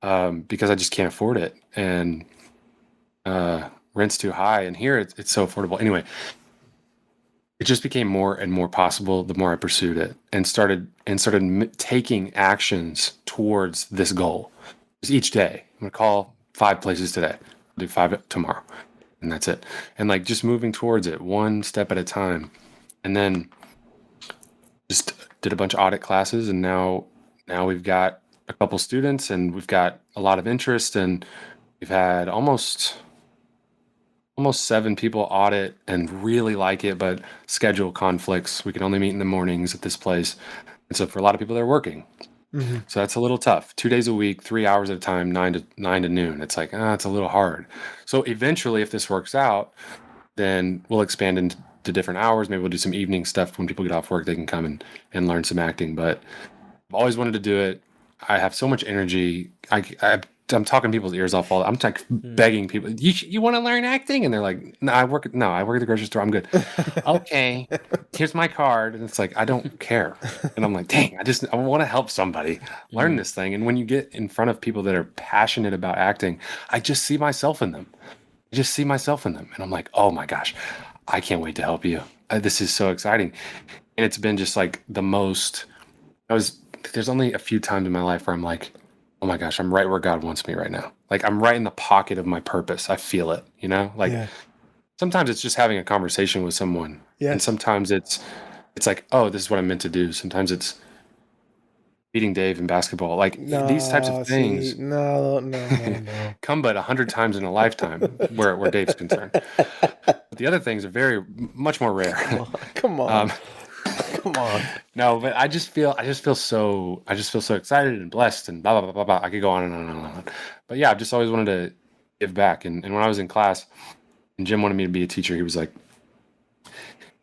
Speaker 3: because I just can't afford it, and rent's too high. And here it's so affordable. Anyway, it just became more and more possible the more I pursued it and started taking actions towards this goal. Just each day, I'm gonna call 5 places today. I'll do 5 tomorrow, and that's it. And like just moving towards it one step at a time, and then just did a bunch of audit classes, and now we've got a couple students, and we've got a lot of interest, and we've had almost almost 7 people audit and really like it, but schedule conflicts. We can only meet in the mornings at this place. And so for a lot of people, they're working. So that's a little tough. 2 days a week, 3 hours at a time, 9 to noon. It's like, it's a little hard. So eventually, if this works out, then we'll expand into different hours. Maybe we'll do some evening stuff when people get off work. They can come and learn some acting. But I've always wanted to do it. I have so much energy. I'm talking people's ears off all. I'm like begging people. You want to learn acting? And they're like, No, I work at the grocery store. I'm good. Okay, here's my card. And it's like, I don't care. And I'm like, dang, I want to help somebody learn this thing. And when you get in front of people that are passionate about acting, I just see myself in them. And I'm like, oh my gosh, I can't wait to help you. This is so exciting. And it's been just like the most. There's only a few times in my life where I'm like, oh my gosh, I'm right where God wants me right now. Like I'm right in the pocket of my purpose. I feel it, Like sometimes it's just having a conversation with someone.
Speaker 1: Yeah.
Speaker 3: And sometimes it's like, oh, this is what I'm meant to do. Sometimes it's beating Dave in basketball. Like these types of things
Speaker 1: No.
Speaker 3: come but 100 times in a lifetime where Dave's concerned. But the other things are much more rare.
Speaker 1: Come on. Come on.
Speaker 3: No, but I just feel so excited and blessed and blah blah blah blah blah. I could go on and on and on. But yeah, I've just always wanted to give back. And when I was in class and Jim wanted me to be a teacher, he was like,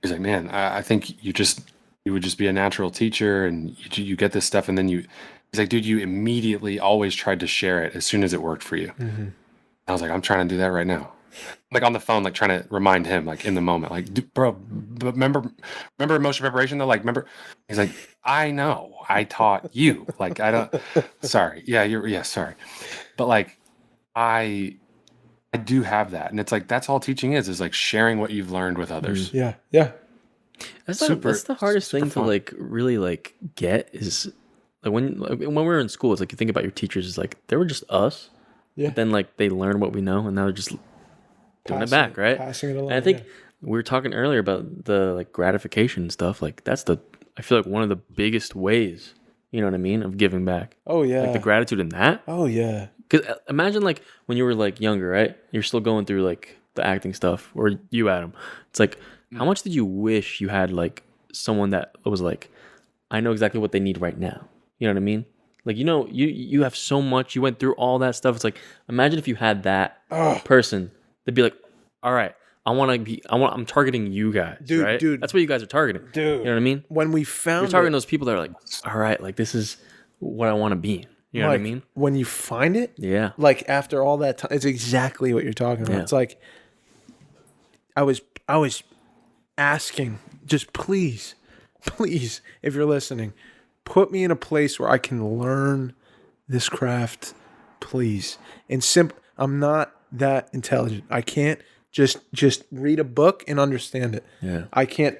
Speaker 3: man, I think you would just be a natural teacher and you get this stuff. And then he's like, dude, you immediately always tried to share it as soon as it worked for you. I was like, I'm trying to do that right now. Like on the phone, like trying to remind him, like in the moment, like, bro, remember emotion preparation though? Like, remember? He's like, I know, I taught you. Like, I don't. Sorry, sorry, but like, I do have that, and it's like that's all teaching is like sharing what you've learned with others.
Speaker 1: Yeah.
Speaker 2: That's the hardest thing to like really like get is like when we were in school. It's like you think about your teachers. It's like they were just us.
Speaker 1: Yeah.
Speaker 2: But then like they learn what we know, and now they're just doing it back, right?
Speaker 1: Passing it along.
Speaker 2: And I think we were talking earlier about the like gratification stuff. Like I feel like one of the biggest ways, you know what I mean, of giving back.
Speaker 1: Oh yeah.
Speaker 2: Like the gratitude in that.
Speaker 1: Oh yeah.
Speaker 2: Because imagine like when you were like younger, right? You're still going through like the acting stuff, or you, Adam. It's like, how much did you wish you had like someone that was like, I know exactly what they need right now. You know what I mean? Like, you have so much, you went through all that stuff. It's like, imagine if you had that person, they'd be like, all right, I'm targeting you guys,
Speaker 1: dude,
Speaker 2: right?
Speaker 1: Dude.
Speaker 2: That's what you guys are targeting.
Speaker 1: Dude.
Speaker 2: You know what I mean?
Speaker 1: When we found
Speaker 2: You're targeting those people that are like, all right, like this is what I want to be. You know what I mean?
Speaker 1: When you find it,
Speaker 2: yeah.
Speaker 1: like after all that time, it's exactly what you're talking about.
Speaker 2: Yeah.
Speaker 1: It's like, I was asking, just please, if you're listening, put me in a place where I can learn this craft, please. And I'm not that intelligent. I can't just read a book and understand it.
Speaker 2: Yeah.
Speaker 1: I can't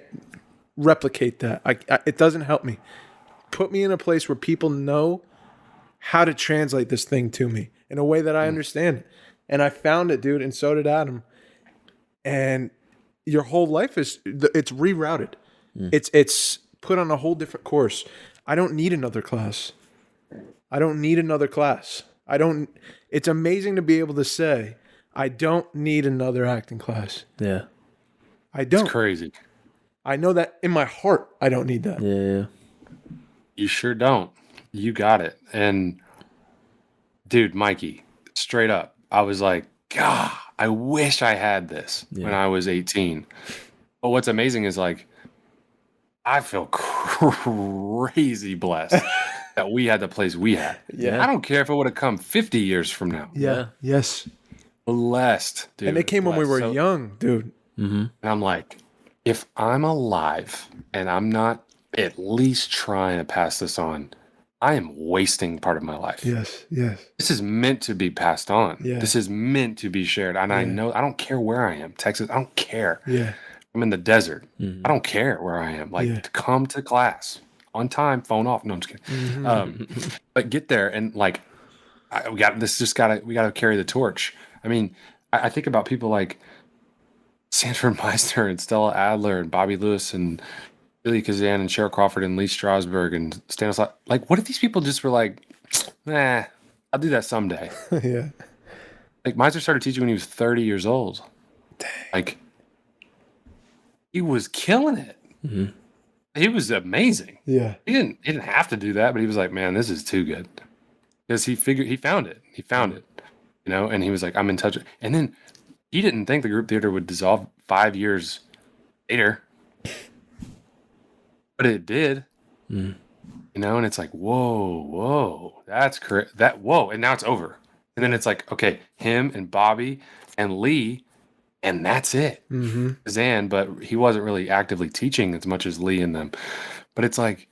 Speaker 1: replicate that. It doesn't help me. Put me in a place where people know how to translate this thing to me in a way that I understand it. And I found it, dude, and so did Adam. And your whole life it's rerouted. It's put on a whole different course. I don't need another class. It's amazing to be able to say, I don't need another acting class.
Speaker 2: Yeah.
Speaker 1: I don't.
Speaker 3: It's crazy.
Speaker 1: I know that in my heart, I don't need that.
Speaker 2: Yeah.
Speaker 3: You sure don't. You got it. And dude, Mikey, straight up, I was like, God, I wish I had this when I was 18. But what's amazing is like, I feel crazy blessed that we had the place we had.
Speaker 1: Yeah.
Speaker 3: I don't care if it would have come 50 years from now.
Speaker 1: Yeah. Yes.
Speaker 3: Blessed, dude.
Speaker 1: And it came when we were
Speaker 3: So-
Speaker 1: young, dude.
Speaker 3: And I'm like, if I'm alive and I'm not at least trying to pass this on, I am wasting part of my life.
Speaker 1: Yes.
Speaker 3: This is meant to be passed on.
Speaker 1: Yeah.
Speaker 3: This is meant to be shared. And I know, I don't care where I am. Texas, I don't care.
Speaker 1: Yeah.
Speaker 3: I'm in the desert. I don't care where I am. Like, to come to class on time, phone off. No, I'm just kidding. But get there and like, we got to carry the torch. I mean, I think about people like Sanford Meisner and Stella Adler and Bobby Lewis and Billy Kazan and Cheryl Crawford and Lee Strasberg and Stanislav. Like, what if these people just were like, I'll do that someday.
Speaker 1: Yeah.
Speaker 3: Like, Meisner started teaching when he was 30 years old. Like, he was killing it.
Speaker 2: Mhm.
Speaker 3: He was amazing.
Speaker 1: Yeah.
Speaker 3: He didn't have to do that, but he was like, man, this is too good. Because he found it. He found it. You know, and he was like, I'm in touch. And then he didn't think the group theater would dissolve 5 years later. But it did.
Speaker 2: Mm.
Speaker 3: You know, and it's like, whoa, that's correct. And now it's over. And then it's like, okay, him and Bobby and Lee, and that's it.
Speaker 1: Mm-hmm.
Speaker 3: Zan, but he wasn't really actively teaching as much as Lee and them. But it's like,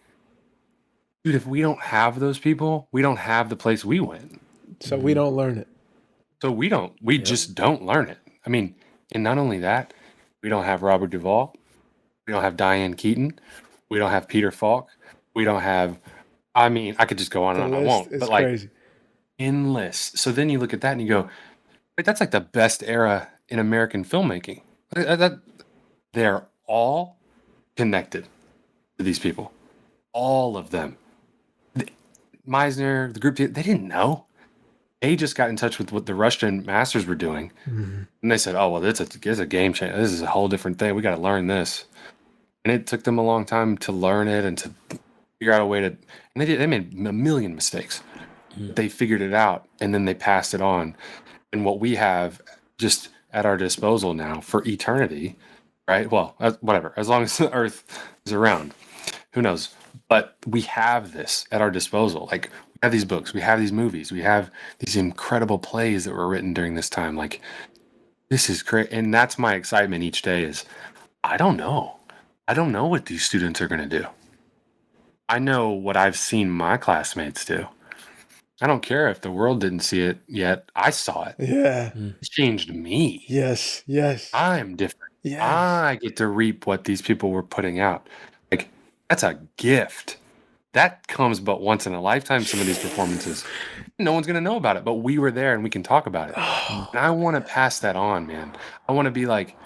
Speaker 3: dude, if we don't have those people, we don't have the place we went.
Speaker 1: So we don't learn it.
Speaker 3: So we just don't learn it. I mean, and not only that, we don't have Robert Duvall. We don't have Diane Keaton. We don't have Peter Falk. We don't have, I mean, I could just go on and on. I won't.
Speaker 1: It's
Speaker 3: But like,
Speaker 1: crazy.
Speaker 3: endless. So then you look at that and you go, wait, that's like the best era in American filmmaking. They're all connected to these people. All of them. Meisner, the group, they didn't know. They just got in touch with what the Russian masters were doing.
Speaker 1: Mm-hmm.
Speaker 3: And they said, oh, well, it's a game changer. This is a whole different thing. We got to learn this. And it took them a long time to learn it and to figure out a way to, and they made a million mistakes. They figured it out and then they passed it on. And what we have just at our disposal now for eternity, right? Well, whatever, as long as the earth is around, who knows? But we have this at our disposal. Like, we have these books, we have these movies, we have these incredible plays that were written during this time. Like, this is great. And that's my excitement each day is, I don't know. I don't know what these students are going to do. I know what I've seen my classmates do. I don't care if the world didn't see it yet. I saw it.
Speaker 1: Yeah.
Speaker 3: It changed me.
Speaker 1: Yes.
Speaker 3: I'm different.
Speaker 1: Yes.
Speaker 3: I get to reap what these people were putting out. Like, that's a gift. That comes but once in a lifetime, some of these performances. No one's going to know about it, but we were there and we can talk about it. And I want to pass that on, man. I want to be like,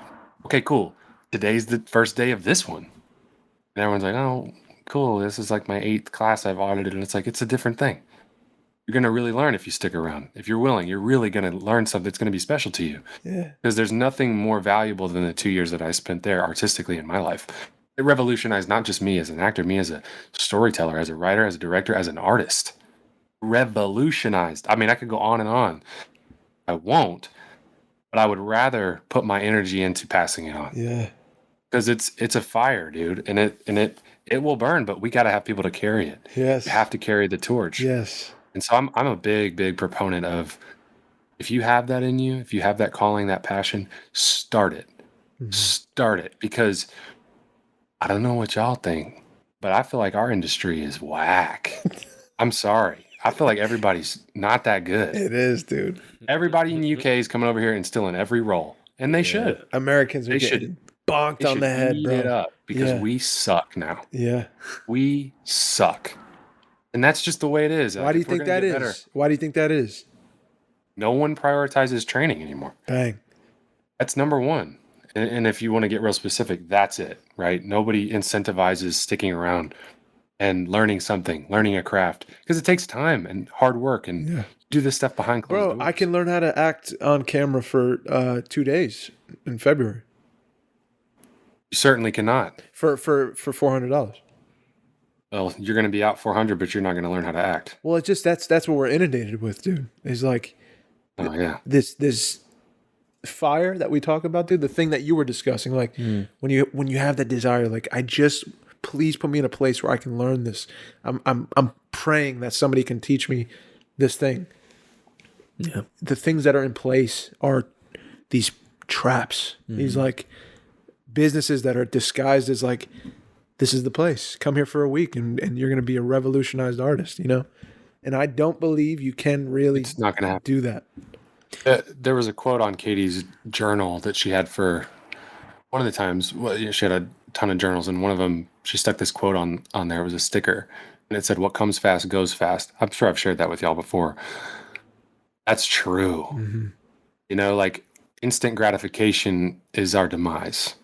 Speaker 3: okay, cool. Today's the first day of this one. And everyone's like, oh, cool. This is like my 8th class I've audited. And it's like, it's a different thing. You're going to really learn if you stick around. If you're willing, you're really going to learn something that's going to be special to you.
Speaker 1: Yeah.
Speaker 3: Because there's nothing more valuable than the 2 years that I spent there artistically in my life. It revolutionized not just me as an actor, me as a storyteller, as a writer, as a director, as an artist. Revolutionized. I mean, I could go on and on. I won't, but I would rather put my energy into passing it on.
Speaker 1: Yeah.
Speaker 3: Because it's a fire, dude, and it will burn, but we got to have people to carry it.
Speaker 1: Yes.
Speaker 3: You have to carry the torch.
Speaker 1: Yes.
Speaker 3: And so I'm a big proponent of, if you have that in you, if you have that calling, that passion, start it.
Speaker 1: Mm-hmm.
Speaker 3: Start it. Because I don't know what y'all think, but I feel like our industry is whack. I'm sorry. I feel like everybody's not that good.
Speaker 1: It is, dude.
Speaker 3: Everybody in the UK is coming over here and stealing every role. And they should.
Speaker 1: Americans are
Speaker 3: They
Speaker 1: getting bonked
Speaker 3: They
Speaker 1: on
Speaker 3: should
Speaker 1: the head,
Speaker 3: eat
Speaker 1: bro.
Speaker 3: it up because
Speaker 1: Yeah.
Speaker 3: we suck now.
Speaker 1: Yeah.
Speaker 3: We suck. And that's just the way it is.
Speaker 1: Why do you think that is? Why do you think that is?
Speaker 3: No one prioritizes training anymore.
Speaker 1: Bang.
Speaker 3: That's number one. And if you want to get real specific, that's it, right? Nobody incentivizes sticking around and learning something, learning a craft, because it takes time and hard work and do this stuff behind closed doors.
Speaker 1: Bro, I can learn how to act on camera for 2 days in February
Speaker 3: You certainly cannot.
Speaker 1: for $400.
Speaker 3: Well, you're going to be out 400, but you're not going to learn how to act.
Speaker 1: Well, it's just that's what we're inundated with, dude. It's like
Speaker 3: Oh, yeah.
Speaker 1: this fire that we talk about, dude. The thing that you were discussing, like when you have that desire, like please put me in a place where I can learn this. I'm praying that somebody can teach me this thing.
Speaker 2: Yeah.
Speaker 1: The things that are in place are these traps. These like businesses that are disguised as like, this is the place. Come here for a week and you're going to be a revolutionized artist, you know? And I don't believe you can really
Speaker 3: It's not going to happen.
Speaker 1: do that.
Speaker 3: There was a quote on Katie's journal that she had for one of the times. Well, she had a ton of journals, and one of them, she stuck this quote on there. It was a sticker, and it said, "What comes fast goes fast." I'm sure I've shared that with y'all before. That's true.
Speaker 1: Mm-hmm.
Speaker 3: You know, like, instant gratification is our demise.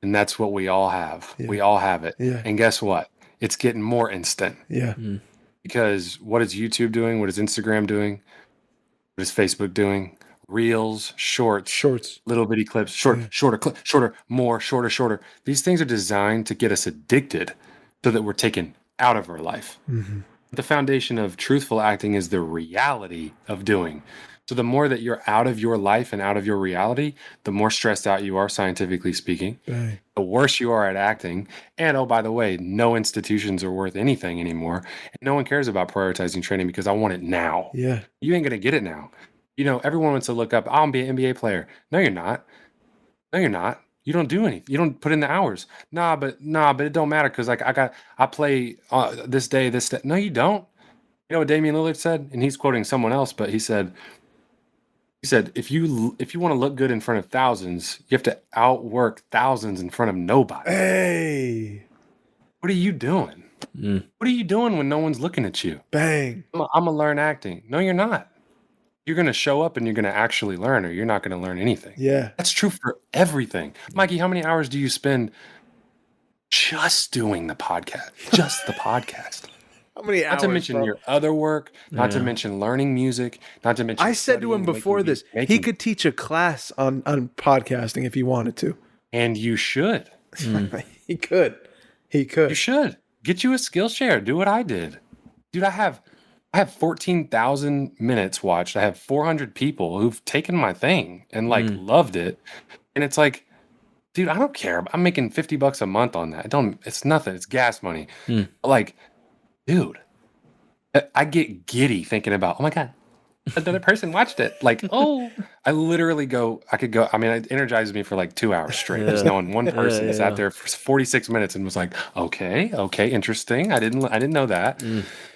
Speaker 3: And that's what we all have.
Speaker 1: Yeah.
Speaker 3: We all have it.
Speaker 1: Yeah.
Speaker 3: And guess what? It's getting more instant.
Speaker 1: Yeah.
Speaker 3: Because what is YouTube doing? What is Instagram doing? What is Facebook doing? reels,
Speaker 1: Shorts.
Speaker 3: little bitty clips, shorter, more, shorter. These things are designed to get us addicted so that we're taken out of our life.
Speaker 1: Mm-hmm.
Speaker 3: The foundation of truthful acting is the reality of doing. So the more that you're out of your life and out of your reality, the more stressed out you are, scientifically speaking.
Speaker 1: Bang.
Speaker 3: The worse you are at acting. And oh, by the way, no institutions are worth anything anymore. And no one cares about prioritizing training because I want it now.
Speaker 1: Yeah.
Speaker 3: You ain't going to get it now. You know, everyone wants to look up, I'll be an NBA player. No, you're not. No, you're not. You don't do anything. You don't put in the hours. Nah, but it don't matter because like I play this day, this day. No, you don't. You know what Damian Lillard said, and he's quoting someone else, but he said if you want to look good in front of thousands, you have to outwork thousands in front of nobody.
Speaker 1: Hey.
Speaker 3: What are you doing? What are you doing when no one's looking at you?
Speaker 1: Bang.
Speaker 3: I'm gonna learn acting. No, you're not. You're going to show up and you're going to actually learn, or you're not going to learn anything.
Speaker 1: Yeah.
Speaker 3: That's true for everything. Mikey, how many hours do you spend just doing the podcast? Just the podcast.
Speaker 1: How many hours?
Speaker 3: Not to mention your other work, not to mention learning music, not to mention
Speaker 1: I said to him before this, he could teach a class on podcasting if he wanted to.
Speaker 3: And you should.
Speaker 1: He could.
Speaker 3: You should. Get you a Skillshare. Do what I did. Dude, I have 14,000 minutes watched. I have 400 people who've taken my thing and like loved it. And it's like, dude, I don't care. I'm making $50 a month on that. It's nothing. It's gas money. Like, dude, I get giddy thinking about, oh my God, another person watched it. Like, oh, I could go. I mean, it energizes me for like 2 hours straight. Just knowing one person sat there for 46 minutes and was like, okay, interesting. I didn't know that.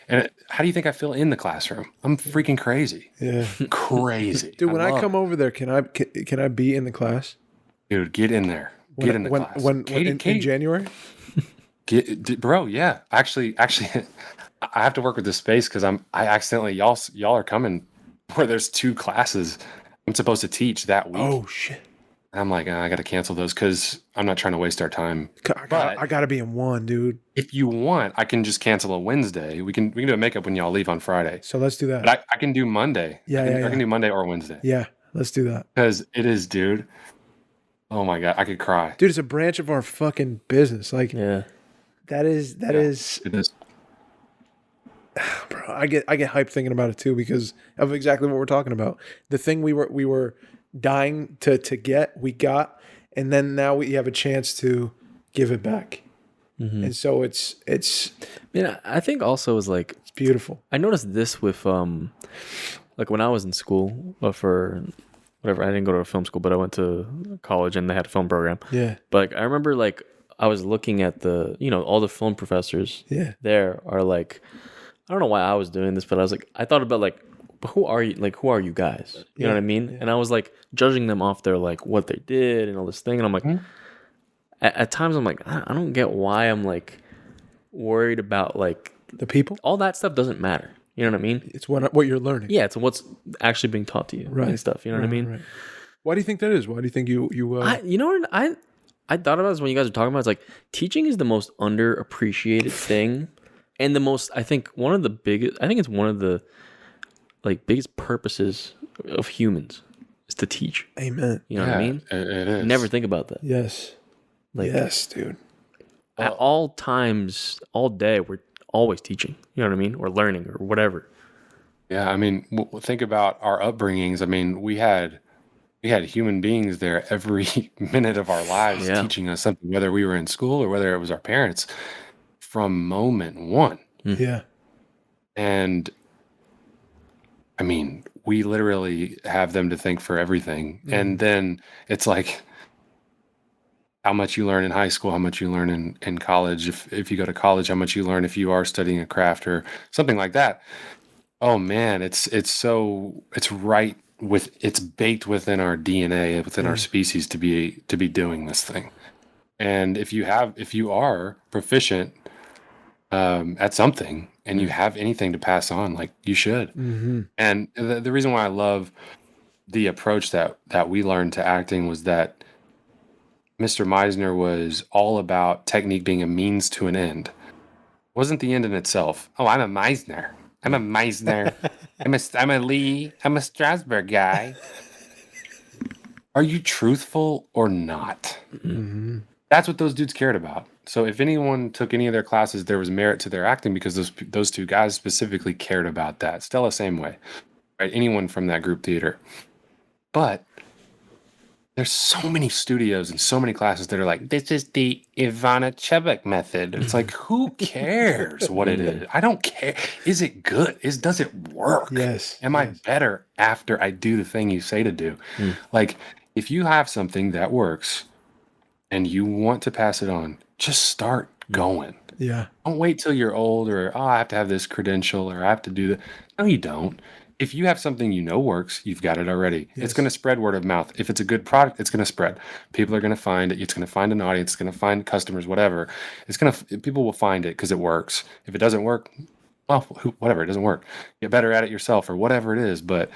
Speaker 3: And how do you think I feel in the classroom? I'm freaking crazy.
Speaker 1: Yeah.
Speaker 3: Crazy.
Speaker 1: Dude, when I come over there, can I be in the class?
Speaker 3: Dude, get in there. Get in the class.
Speaker 1: In January?
Speaker 3: Bro, yeah. Actually, I have to work with this space because I accidentally y'all are coming where there's 2 classes I'm supposed to teach that week.
Speaker 1: Oh shit.
Speaker 3: And I'm like, I got to cancel those because I'm not trying to waste our time.
Speaker 1: I got to be in one, dude.
Speaker 3: If you want, I can just cancel a Wednesday. We can do a makeup when y'all leave on Friday.
Speaker 1: So let's do that.
Speaker 3: But I can do Monday.
Speaker 1: I
Speaker 3: can do Monday or Wednesday.
Speaker 1: Yeah, let's do that.
Speaker 3: Because it is, dude. Oh my God, I could cry.
Speaker 1: Dude, it's a branch of our fucking business. Like, that is.
Speaker 3: It is.
Speaker 1: Bro, I get hyped thinking about it too because of exactly what we're talking about. The thing we were dying to get, we got, and then now we have a chance to give it back. And so it's
Speaker 2: Yeah, I think also is like
Speaker 1: it's beautiful.
Speaker 2: I noticed this with like when I was in school for whatever. I didn't go to a film school, but I went to college and they had a film program.
Speaker 1: Yeah.
Speaker 2: But like, I remember like I was looking at all the film professors.
Speaker 1: Yeah.
Speaker 2: There are like, I don't know why I was doing this, but I was like, I thought about like, but who are you? Like, who are you guys? You know what I mean? Yeah. And I was like judging them off their like what they did and all this thing. And I'm like, at times I'm like, I don't get why I'm like worried about like
Speaker 1: the people.
Speaker 2: All that stuff doesn't matter. You know what I mean?
Speaker 1: It's what you're learning.
Speaker 2: Yeah, it's what's actually being taught to you and stuff. You know what I mean? Right.
Speaker 1: Why do you think that is? Why do you think you?
Speaker 2: You know what I thought about this when you guys were talking about. It's like teaching is the most underappreciated thing, and the most. I think one of the biggest. I think it's one of the like biggest purposes of humans is to teach.
Speaker 1: Amen.
Speaker 2: You know what I mean?
Speaker 3: It is.
Speaker 2: Never think about that.
Speaker 1: Yes.
Speaker 2: Like,
Speaker 1: yes, dude.
Speaker 2: At all times, all day, we're always teaching. You know what I mean? Or learning or whatever.
Speaker 3: Yeah, I mean, think about our upbringings. I mean, we had human beings there every minute of our lives teaching us something, whether we were in school or whether it was our parents, from moment one.
Speaker 1: Yeah.
Speaker 3: And I mein, we literally have them to thank for everything. And then it's like how much you learn in high school, how much you learn in college. If you go to college, how much you learn if you are studying a craft or something like that. Oh man, it's baked within our DNA, within our species to be doing this thing. And if you are proficient at something and you have anything to pass on, like you should. And the reason why I love the approach that we learned to acting was that Mr. Meisner was all about technique being a means to an end. It wasn't the end in itself. Oh, I'm a Meisner. I'm a Lee. I'm a Strasberg guy. are you truthful or not?
Speaker 1: Mm-hmm.
Speaker 3: That's what those dudes cared about. So if anyone took any of their classes, there was merit to their acting because those two guys specifically cared about that. Stella, same way, right? Anyone from that group theater. But there's so many studios and so many classes that are like, this is the Ivana Chebek method. It's like, who cares what it is? I don't care. Is it good? Does it work?
Speaker 1: Yes.
Speaker 3: Am I better after I do the thing you say to do? Like, if you have something that works and you want to pass it on, just start going.
Speaker 1: Yeah.
Speaker 3: Don't wait till you're old or, oh, I have to have this credential or I have to do that. No, you don't. If you have something you know works, you've got it already.
Speaker 1: Yes.
Speaker 3: It's going to spread word of mouth. If it's a good product, it's going to spread. People are going to find it. It's going to find an audience. It's going to find customers, whatever. People will find it because it works. If it doesn't work, well, whatever, it doesn't work. Get better at it yourself or whatever it is. But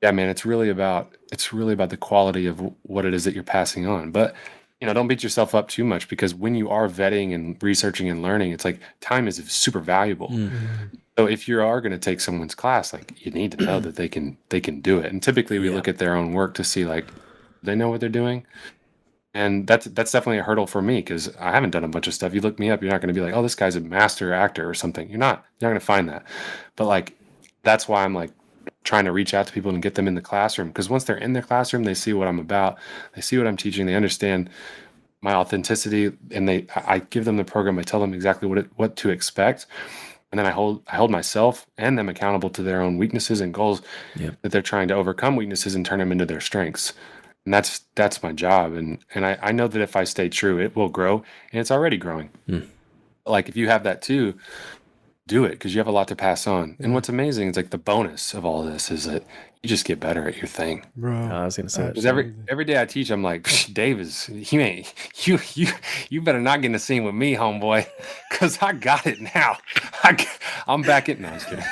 Speaker 3: yeah, man, it's really about the quality of what it is that you're passing on. But don't beat yourself up too much because when you are vetting and researching and learning, it's like time is super valuable. So if you are going to take someone's class, like you need to know that they can do it. And typically we look at their own work to see like they know what they're doing. And that's definitely a hurdle for me because I haven't done a bunch of stuff. You look me up, you're not going to be like, oh, this guy's a master actor or something. You're not going to find that. But like that's why I'm like trying to reach out to people and get them in the classroom because once they're in their classroom, they see what I'm about. They see what I'm teaching. They understand my authenticity, and I give them the program. I tell them exactly what to expect, and then I hold myself and them accountable to their own weaknesses and goals that they're trying to overcome weaknesses and turn them into their strengths. And that's my job. And I know that if I stay true, it will grow, and it's already growing. Like if you have that too, do it because you have a lot to pass on. And what's amazing is like the bonus of all this is that you just get better at your thing.
Speaker 1: Bro.
Speaker 2: I was gonna say
Speaker 3: Because every day I teach, I'm like, Dave you better not get in the scene with me, homeboy, because I got it now. I'm back in. No, I was kidding.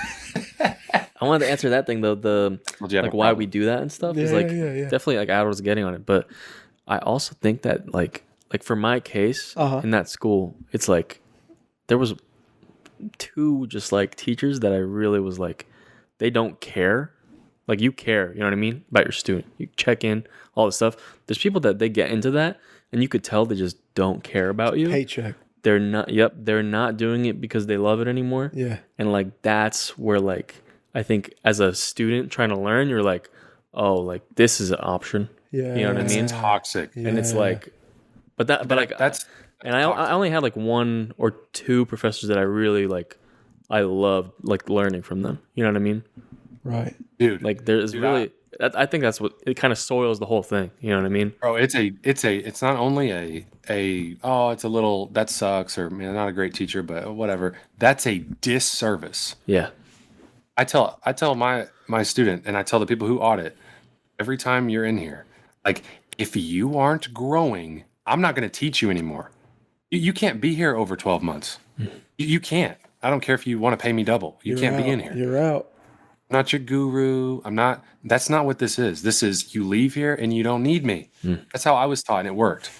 Speaker 2: I wanted to answer that thing though. Like why we do that and stuff is like definitely like I was getting on it, but I also think that like for my case in that school, it's like there was two just like teachers that I really was like, they don't care. Like you care, you know what I mean, about your student. You check in, all this stuff. There's people that they get into that, and you could tell they just don't care about you.
Speaker 1: Paycheck.
Speaker 2: They're not. Yep, they're not doing it because they love it anymore.
Speaker 1: Yeah.
Speaker 2: And like that's where like I think as a student trying to learn, you're like, oh, like this is an option.
Speaker 1: Yeah.
Speaker 2: You know what I mean?
Speaker 3: It's toxic.
Speaker 1: Yeah.
Speaker 2: And it's like, but like
Speaker 3: that's.
Speaker 2: And I only had like one or two professors that I really like. I loved like learning from them. You know what I mean?
Speaker 1: Right,
Speaker 3: dude.
Speaker 2: Like there's really. I think that's what it kind of soils the whole thing. You know what I mean?
Speaker 3: Bro, it's not only it's a little that sucks or man, not a great teacher, but whatever. That's a disservice.
Speaker 2: Yeah.
Speaker 3: I tell my student and I tell the people who audit every time you're in here, like if you aren't growing, I'm not going to teach you anymore. You can't be here over 12 months. You can't. I don't care if you want to pay me double. You can't be in here.
Speaker 1: You're out.
Speaker 3: I'm not your guru. That's not what this is. This is you leave here and you don't need me. That's how I was taught and it worked.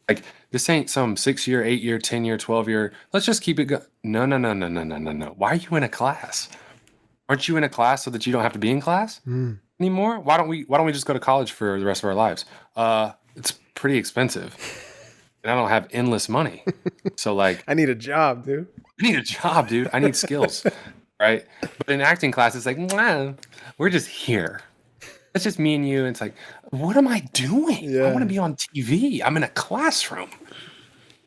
Speaker 3: Like this ain't some 6-year, 8-year, 10-year, 12-year. Let's just keep it going. No. Why are you in a class? Aren't you in a class so that you don't have to be in class anymore? Why don't we just go to college for the rest of our lives? It's pretty expensive. And I don't have endless money. So like
Speaker 1: I need a job, dude.
Speaker 3: I need a job, dude. I need skills. Right? But in acting class, it's like, we're just here. It's just me and you. And it's like, what am I doing?
Speaker 1: Yeah.
Speaker 3: I want to be on TV. I'm in a classroom.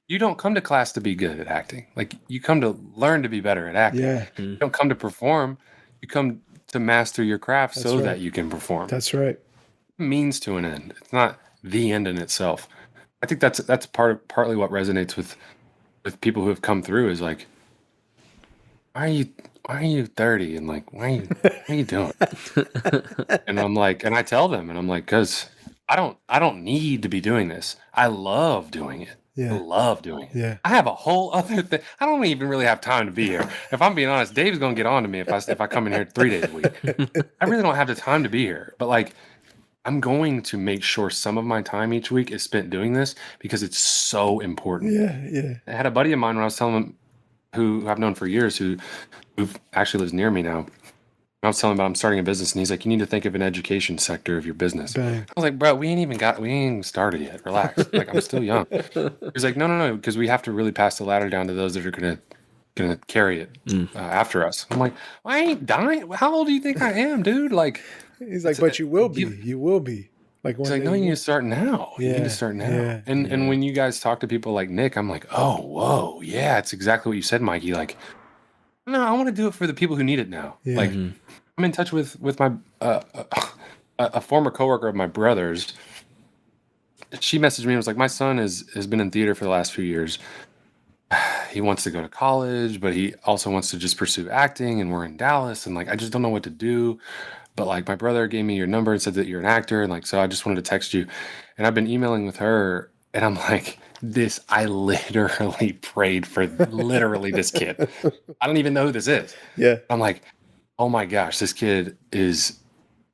Speaker 3: You don't come to class to be good at acting. Like you come to learn to be better at acting.
Speaker 1: Yeah.
Speaker 3: You don't come to perform. You come to master your craft that you can perform.
Speaker 1: That's right.
Speaker 3: Means to an end. It's not the end in itself. I think that's partly what resonates with people who have come through is like, why are you 30 and like what are you doing? And I'm like, and I tell them and I'm like, because I don't need to be doing this. I love doing it.
Speaker 1: Yeah.
Speaker 3: I love doing it.
Speaker 1: Yeah.
Speaker 3: I have a whole other thing. I don't even really have time to be here. If I'm being honest, Dave's gonna get on to me if I come in here 3 days a week. I really don't have the time to be here. But like I'm going to make sure some of my time each week is spent doing this because it's so important.
Speaker 1: Yeah.
Speaker 3: I had a buddy of mine when I was telling him who I've known for years who actually lives near me now. I was telling him about I'm starting a business, and he's like, you need to think of an education sector of your business.
Speaker 1: Bang.
Speaker 3: I was like, bro, we ain't even started yet. Relax. Like, I'm still young. He's like, no, because we have to really pass the ladder down to those that are gonna carry it after us. I'm like, I ain't dying. How old do you think I am, dude? Like,
Speaker 1: He's like, but you will be. You will be. Like,
Speaker 3: he's like, no, you need to start now. You need to start now.
Speaker 1: Yeah,
Speaker 3: and when you guys talk to people like Nick, I'm like, oh, whoa, yeah, it's exactly what you said, Mikey. Like, no, I want to do it for the people who need it now.
Speaker 1: Yeah.
Speaker 3: Like, I'm in touch with my a former coworker of my brother's. She messaged me and was like, my son has been in theater for the last few years. He wants to go to college, but he also wants to just pursue acting, and we're in Dallas, and like, I just don't know what to do. But like, my brother gave me your number and said that you're an actor, and like, so I just wanted to text you. And I've been emailing with her, and I'm like, I literally prayed for literally this kid. I don't even know who this is.
Speaker 1: Yeah.
Speaker 3: I'm like, oh my gosh, this kid is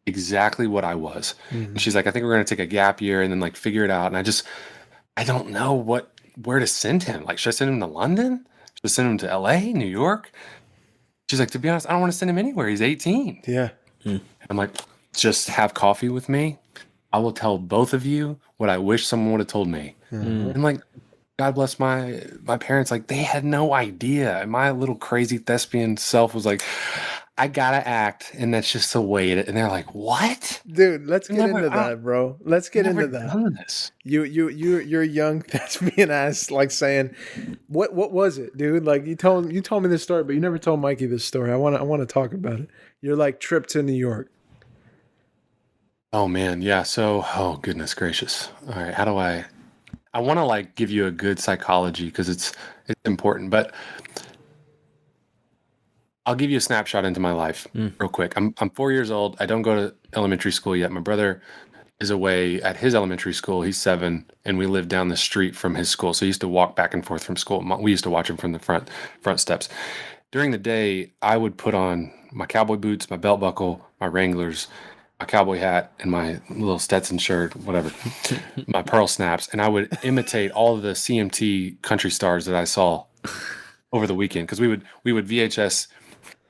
Speaker 3: exactly what I was. And she's like, I think we're going to take a gap year and then like figure it out. And I don't know where to send him. Like, should I send him to London? Should I send him to LA, New York? She's like, to be honest, I don't want to send him anywhere. He's 18.
Speaker 1: Yeah.
Speaker 3: I'm like, just have coffee with me. I will tell both of you what I wish someone would have told me. And like, God bless my parents. Like, they had no idea. And my little crazy thespian self was like, I gotta act, and that's just the way it is. And they're like, what?
Speaker 1: Dude, let's get into that, bro. Let's get into that.
Speaker 3: Done this.
Speaker 1: You're young thespian ass, like saying, what was it, dude? Like, you told me this story, but you never told Mikey this story. I want to talk about it. Your like trip to New York.
Speaker 3: Oh man, yeah. So, oh goodness gracious. All right, how do I want to like give you a good psychology because it's important, but I'll give you a snapshot into my life real quick. I'm 4 years old. I don't go to elementary school yet. My brother is away at his elementary school. He's 7, and we live down the street from his school. So he used to walk back and forth from school. We used to watch him from the front steps. During the day, I would put on my cowboy boots, my belt buckle, my Wranglers, my cowboy hat, and my little Stetson shirt, whatever, my pearl snaps, and I would imitate all of the CMT country stars that I saw over the weekend, because we would VHS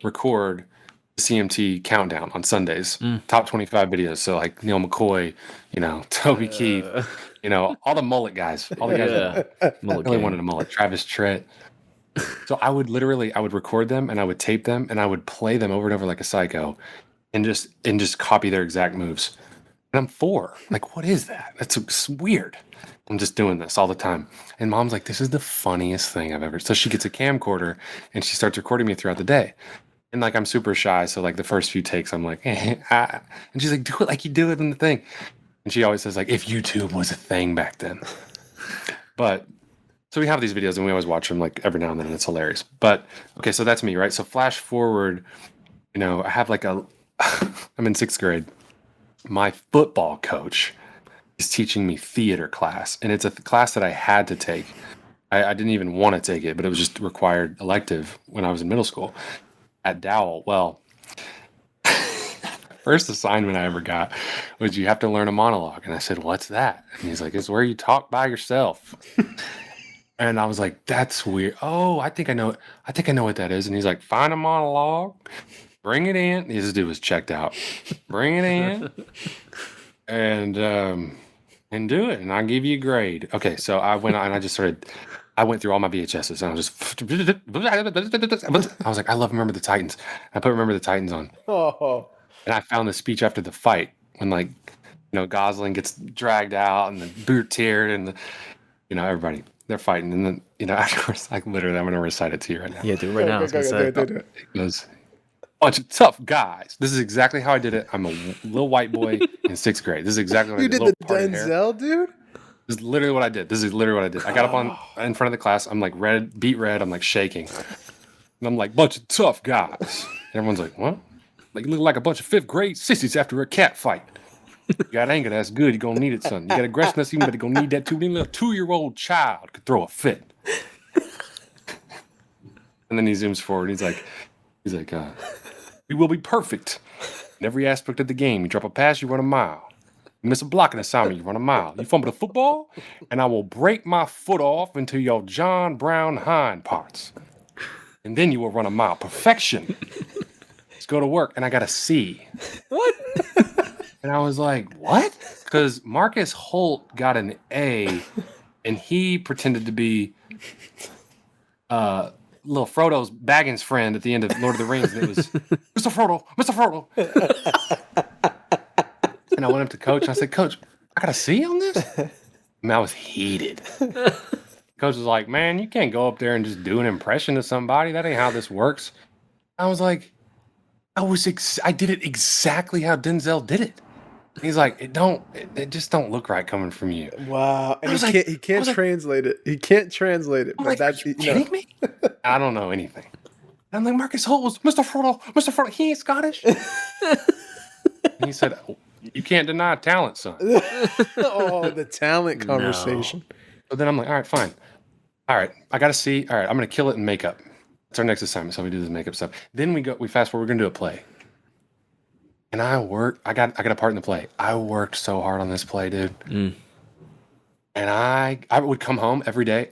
Speaker 3: record the CMT countdown on Sundays, top 25 videos. So like Neil McCoy, Toby Keith, all the mullet guys, all the guys that really wanted a mullet, Travis Tritt. So I would record them, and I would tape them, and I would play them over and over like a psycho, and just copy their exact moves. And I'm 4. Like, what is that? That's weird. I'm just doing this all the time. And Mom's like, this is the funniest thing I've ever. So she gets a camcorder and she starts recording me throughout the day. And like, I'm super shy. So like the first few takes, I'm like, and she's like, do it like you do it in the thing. And she always says like, if YouTube was a thing back then. But so we have these videos and we always watch them like every now and then, and it's hilarious. But okay, so that's me, right? So flash forward, I have like I'm in 6th grade. My football coach is teaching me theater class, and it's a class that I had to take. I didn't even want to take it, but it was just required elective when I was in middle school at Dowell. Well, first assignment I ever got was you have to learn a monologue, and I said, what's that? And he's like, it's where you talk by yourself. And I was like, that's weird. Oh, I think I know what that is. And he's like, find a monologue, bring it in. This dude was checked out. Bring it in and do it, and I'll give you a grade. Okay, so I went on and I went through all my VHSs, and I was like, I love Remember the Titans. I put Remember the Titans on.
Speaker 1: Oh.
Speaker 3: And I found the speech after the fight when like, Gosling gets dragged out and the boot teared and everybody, they're fighting. And then, afterwards, like literally, I'm going to recite it to you right now.
Speaker 2: Yeah, do it right now. I was gonna say.
Speaker 3: It goes, bunch of tough guys. This is exactly how I did it. I'm a little white boy in 6th grade. This is exactly what I did.
Speaker 1: You did the Denzel, dude?
Speaker 3: This is literally what I did. I got up in front of the class. I'm like beat red. I'm like shaking. And I'm like, bunch of tough guys. And everyone's like, what? Like, you look like a bunch of 5th grade sissies after a cat fight. You got anger, that's good. You're going to need it, son. You got aggression, that's even better. You're going to need that too. Even a 2-year-old child could throw a fit. And then he zooms forward. He's like, we will be perfect in every aspect of the game. You drop a pass, you run a mile. You miss a blocking assignment, you run a mile. You fumble the football, and I will break my foot off into your John Brown hind parts. And then you will run a mile. Perfection. go to work and I got a C.
Speaker 2: What?
Speaker 3: And I was like, what? Because Marcus Holt got an A and he pretended to be little Frodo's Baggins friend at the end of Lord of the Rings. And it was, Mr. Frodo, Mr. Frodo. And I went up to Coach and I said, Coach, I got a C on this? And I was heated. Coach was like, man, you can't go up there and just do an impression of somebody. That ain't how this works. I was like, I did it exactly how Denzel did it. He's like, it just don't look right coming from you.
Speaker 1: Wow. And he can't translate it. He can't translate it.
Speaker 3: I'm
Speaker 1: But
Speaker 3: like,
Speaker 1: that's,
Speaker 3: are you kidding me? I don't know anything. And I'm like, Marcus Holt was Mr. Frodo, he ain't Scottish. And he said, you can't deny talent, son.
Speaker 1: Oh, the talent conversation.
Speaker 3: So then I'm like, all right, fine. All right, I got to see. All right, I'm going to kill it in makeup. That's our next assignment. So we do this makeup stuff. Then we fast forward, we're going to do a play. And I got a part in the play. I worked so hard on this play, dude. And I would come home every day,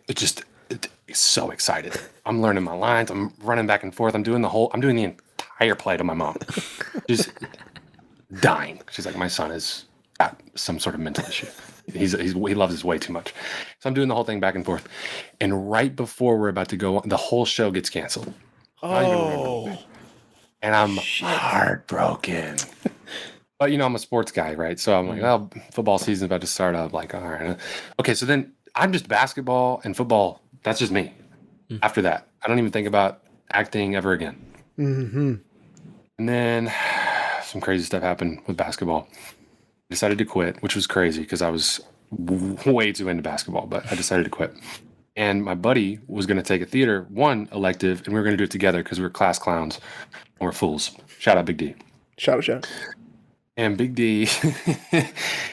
Speaker 3: so excited. I'm learning my lines. I'm running back and forth. I'm doing the entire play to my mom. Just dying. She's like, my son has got some sort of mental issue. He loves us way too much. So I'm doing the whole thing back and forth. And right before we're about to go on, the whole show gets canceled.
Speaker 1: Oh.
Speaker 3: And I'm heartbroken. But, I'm a sports guy, right? So I'm like, well, football season's about to start up. Like, all right. Okay, so then I'm just basketball and football. That's just me. After that, I don't even think about acting ever again.
Speaker 1: Mm-hmm.
Speaker 3: And then some crazy stuff happened with basketball. I decided to quit, which was crazy because I was way too into basketball, but I decided to quit. And my buddy was going to take a theater one elective, and we were going to do it together because we were class clowns and we're fools. Shout out Big D.
Speaker 1: Shout out.
Speaker 3: And Big D,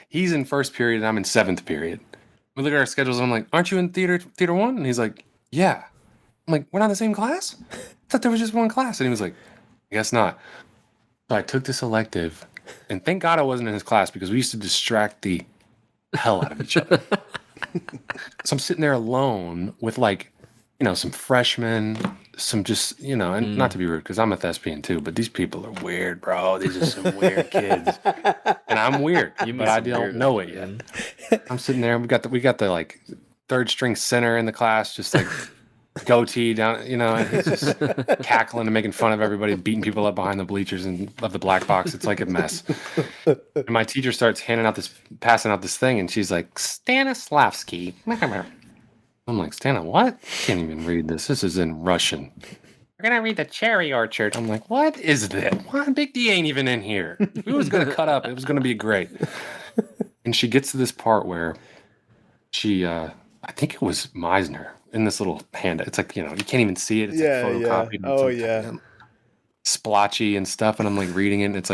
Speaker 3: he's in first period and I'm in seventh period. We look at our schedules and I'm like, aren't you in theater one? And he's like, yeah. I'm like, we're not in the same class? I thought there was just one class. And he was like, I guess not. So I took this elective, and thank God I wasn't in his class because we used to distract the hell out of each other. So I'm sitting there alone with some freshmen, some just, and not to be rude because I'm a thespian too, but these people are weird, bro. These are some weird kids. And I'm weird, but I don't know it yet. I'm sitting there, and we got the third string center in the class, just goatee down, and he's just cackling and making fun of everybody, beating people up behind the bleachers and of the black box. It's like a mess. And my teacher starts passing out this thing, and she's like, Stanislavski. I'm like, Stana, what? Can't even read this. This is in Russian. We're gonna read the Cherry Orchard. I'm like, what is that? Why Big D ain't even in here? If it was gonna cut up, it was gonna be great. And she gets to this part where she, I think it was Meisner in this little handout. It's like, you can't even see it. It's photocopied.
Speaker 1: Yeah. Oh, yeah.
Speaker 3: Splotchy and stuff. And I'm reading it, and it's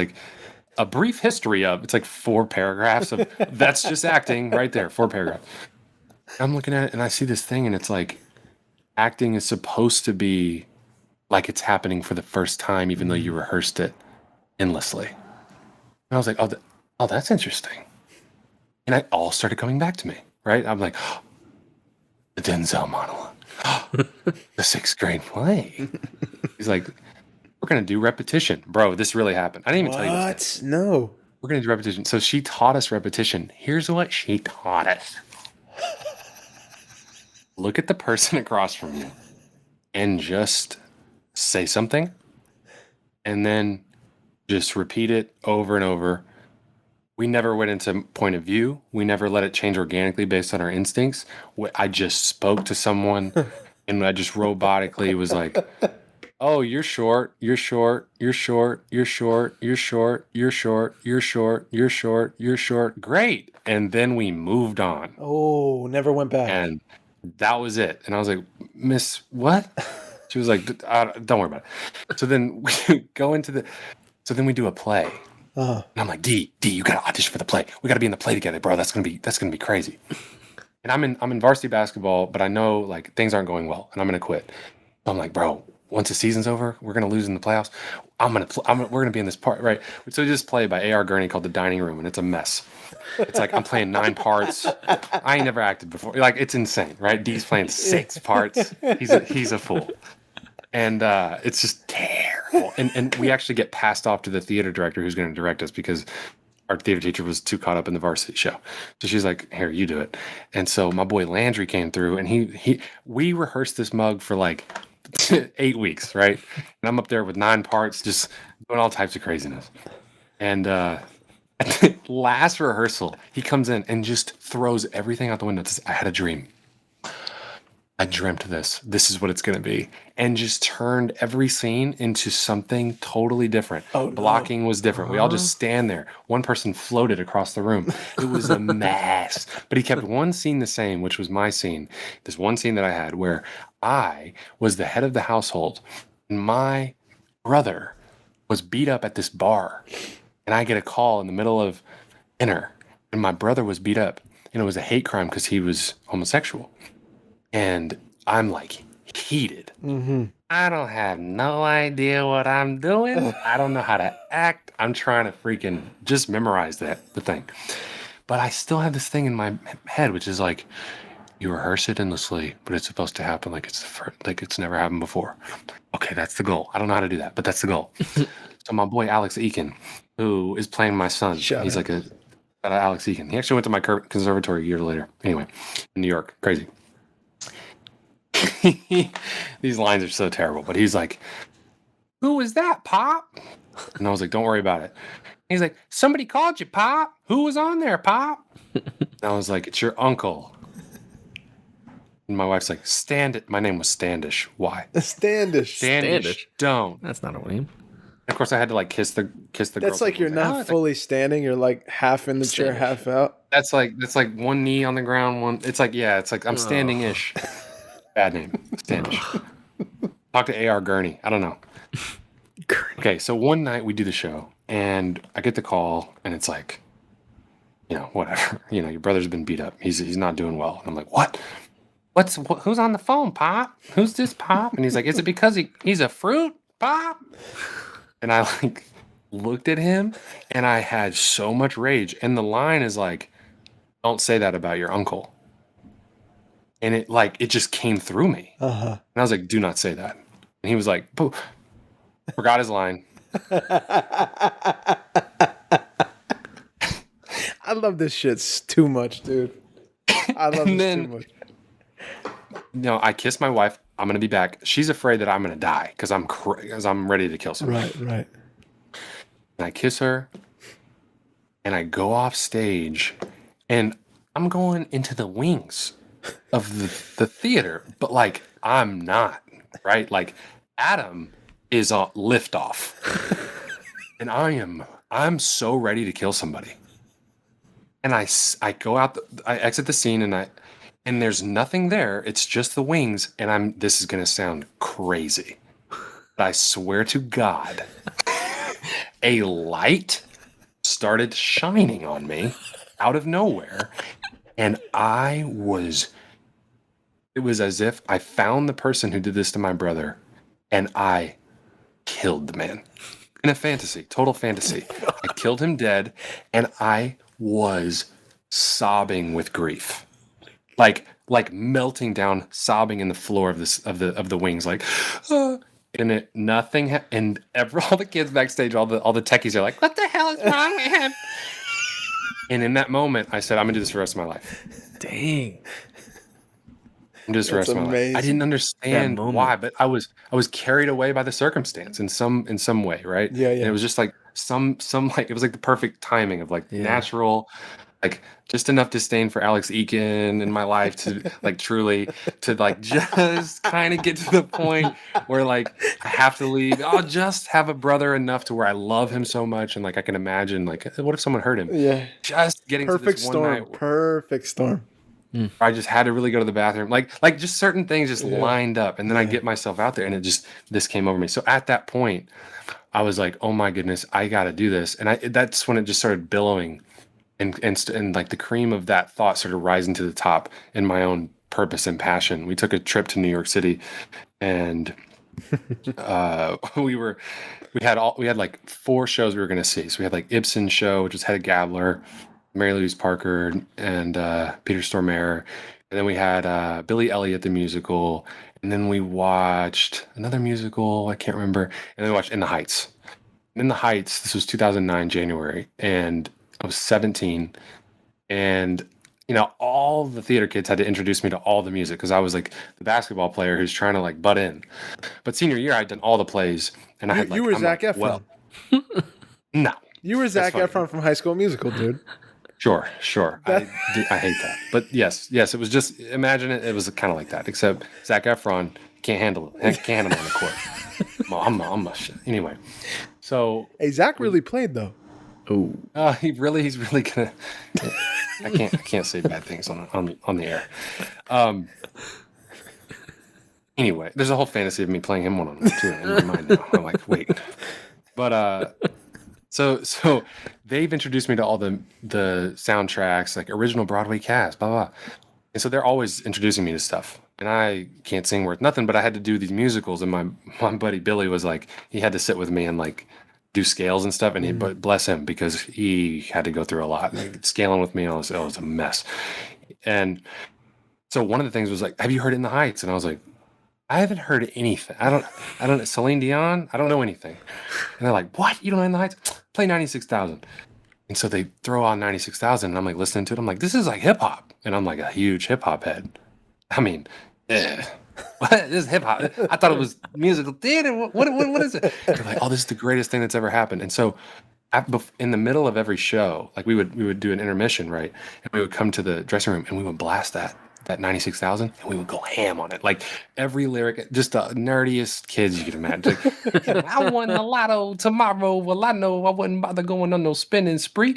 Speaker 3: a brief history of, it's 4 paragraphs of, that's just acting right there, 4 paragraphs. I'm looking at it and I see this thing, and it's acting is supposed to be like it's happening for the first time, even though you rehearsed it endlessly. And I was like, oh, that's interesting. And it all started coming back to me, right? I'm like, oh, the Denzel monologue, the 6th grade play. He's like, we're going to do repetition. Bro, this really happened. I didn't even tell you this.
Speaker 1: What? No.
Speaker 3: We're going to do repetition. So she taught us repetition. Here's what she taught us. Look at the person across from you and just say something, and then just repeat it over and over. We never went into point of view. We never let it change organically based on our instincts. I just spoke to someone, and I just robotically was like, oh, you're short, you're short, you're short, you're short, you're short, you're short, you're short, you're short, you're short. Great. And then we moved on.
Speaker 1: Oh, never went back.
Speaker 3: And that was it. And I was like, Miss, what? She was like, don't worry about it. So then we go so then we do a play. And I'm like, D, you gotta audition for the play. We gotta be in the play together, bro. That's gonna be crazy. And I'm in varsity basketball, but I know things aren't going well, and I'm gonna quit. So I'm like, bro, once the season's over, we're gonna lose in the playoffs. We're gonna be in this part, right? So we just play by A.R. Gurney called The Dining Room, and it's a mess. It's I'm playing 9 parts. I ain't never acted before. It's insane, right? D's playing 6 parts. He's a fool. And it's just terrible. terrible. And we actually get passed off to the theater director who's going to direct us because our theater teacher was too caught up in the varsity show. So she's like, here, you do it. And so my boy Landry came through, and we rehearsed this mug for like 8 weeks, right? And I'm up there with 9 parts, just doing all types of craziness. And last rehearsal, he comes in and just throws everything out the window. Says, I had a dream. I dreamt this. This is what it's going to be. And just turned every scene into something totally different. Blocking was different. We all just stand there. One person floated across the room. It was a mess. But he kept one scene the same, which was my scene. This one scene that I had where I was the head of the household. And my brother was beat up at this bar. And I get a call in the middle of dinner. And my brother was beat up. And it was a hate crime because he was homosexual. And I'm like heated.
Speaker 1: Mm-hmm.
Speaker 3: I don't have no idea what I'm doing. I don't know how to act. I'm trying to freaking just memorize the thing. But I still have this thing in my head, which is like, you rehearse it endlessly, but it's supposed to happen like it's never happened before. Okay, that's the goal. I don't know how to do that, but that's the goal. So my boy Alex Eakin, who is playing my son, he's like Alex Eakin. He actually went to my conservatory a year later. Anyway, in New York. Crazy. These lines are so terrible, but he's like, who was that, Pop? And I was like, don't worry about it. He's like, somebody called you, Pop. Who was on there, Pop? And I was like, it's your uncle. And my wife's like, my name was Standish. Why?
Speaker 1: Standish.
Speaker 3: Don't.
Speaker 2: That's not a name.
Speaker 3: Of course, I had to like kiss the girl.
Speaker 1: That's like you're not fully standing. You're like half in the chair, half out.
Speaker 3: That's like one knee on the ground. One. It's like I'm standing-ish. Bad name. Standish. Talk to A.R. Gurney. I don't know. Okay, so one night we do the show, and I get the call, and it's like, whatever. Your brother's been beat up. He's not doing well. And I'm like, what? Who's on the phone, Pop? Who's this, Pop? And he's like, is it because he's a fruit, Pop? And I like looked at him, and I had so much rage. And the line is like, don't say that about your uncle. And it just came through me.
Speaker 1: Uh-huh.
Speaker 3: And I was like, do not say that. And he was like, poof. Forgot his line.
Speaker 1: I love this shit too much, dude. I love this too much.
Speaker 3: I kiss my wife. I'm going to be back. She's afraid that I'm going to die because I'm ready to kill somebody.
Speaker 1: Right.
Speaker 3: And I kiss her. And I go off stage. And I'm going into the wings of the theater, but like I'm not, right? Like Adam is on liftoff, and I'm so ready to kill somebody. And I go out, I exit the scene, and there's nothing there. It's just the wings, and this is gonna sound crazy, but I swear to God, a light started shining on me out of nowhere. And it was as if I found the person who did this to my brother, and I killed the man. In a fantasy, total fantasy. I killed him dead, and I was sobbing with grief. Like melting down, sobbing in the floor of the wings, like, and nothing, and all the kids backstage, all the techies are like, what the hell is wrong with him? And in that moment, I said, I'm going to do this for the rest of my life.
Speaker 2: Dang.
Speaker 3: I'm just for the rest of my life. I didn't understand why, but I was carried away by the circumstance in some way, right?
Speaker 1: Yeah.
Speaker 3: And it was just like some like it was like the perfect timing of like natural, like just enough disdain for Alex Eakin in my life to like truly to like just kind of get to the point where like I have to leave. I'll just have a brother enough to where I love him so much, and like I can imagine like what if someone hurt him?
Speaker 1: Yeah.
Speaker 3: Just getting
Speaker 1: perfect
Speaker 3: to this one night.
Speaker 1: Perfect storm.
Speaker 3: I just had to really go to the bathroom. Like just certain things just lined up, and then I get myself out there, and this came over me. So at that point, I was like, oh my goodness, I got to do this. And that's when it just started billowing. And like the cream of that thought started rising to the top in my own purpose and passion. We took a trip to New York City, and we had like 4 shows we were going to see. So we had like Ibsen's show, which was Hedda Gabler, Mary Louise Parker, and Peter Stormare. And then we had Billy Elliot the musical, And then we watched another musical. I can't remember. And then we watched In the Heights. In the Heights, this was 2009, January. And I was 17. And, all the theater kids had to introduce me to all the music because I was like the basketball player who's trying to like butt in. But senior year, I'd done all the plays. And I had like.
Speaker 1: You were Zac Efron.
Speaker 3: Well, no.
Speaker 1: You were Zac Efron from High School Musical, dude.
Speaker 3: Sure. I hate that. But yes, it was just, imagine it was kind of like that, except Zac Efron can't handle it. Can't handle it on the court. I'm a shit. Anyway, so.
Speaker 1: Hey, Zach really played, though.
Speaker 2: Oh.
Speaker 3: He's really gonna. I can't say bad things on the air. Anyway, there's a whole fantasy of me playing him one-on-one too in my mind now. I'm like, wait. But so they've introduced me to all the soundtracks, like original Broadway cast, blah blah. And so they're always introducing me to stuff. And I can't sing worth nothing, but I had to do these musicals, and my buddy Billy was like, he had to sit with me and like do scales and stuff, and but bless him because he had to go through a lot. Like, scaling with me, it was a mess. And so one of the things was like, have you heard In the Heights? And I was like, I haven't heard anything. I don't Celine Dion, I don't know anything. And they're like, what? You don't know In the Heights? Play 96,000. And so they throw on 96,000, and I'm like listening to it. I'm like, this is like hip hop. And I'm like a huge hip hop head. I mean, what? This is hip hop. I thought it was musical theater. What is it? They're like, oh, this is the greatest thing that's ever happened. And so in the middle of every show, like we would do an intermission, right? And we would come to the dressing room and we would blast that 96,000, and we would go ham on it. Like every lyric, just the nerdiest kids you could imagine. Like, I won the lotto tomorrow. Well, I know I wouldn't bother going on no spending spree.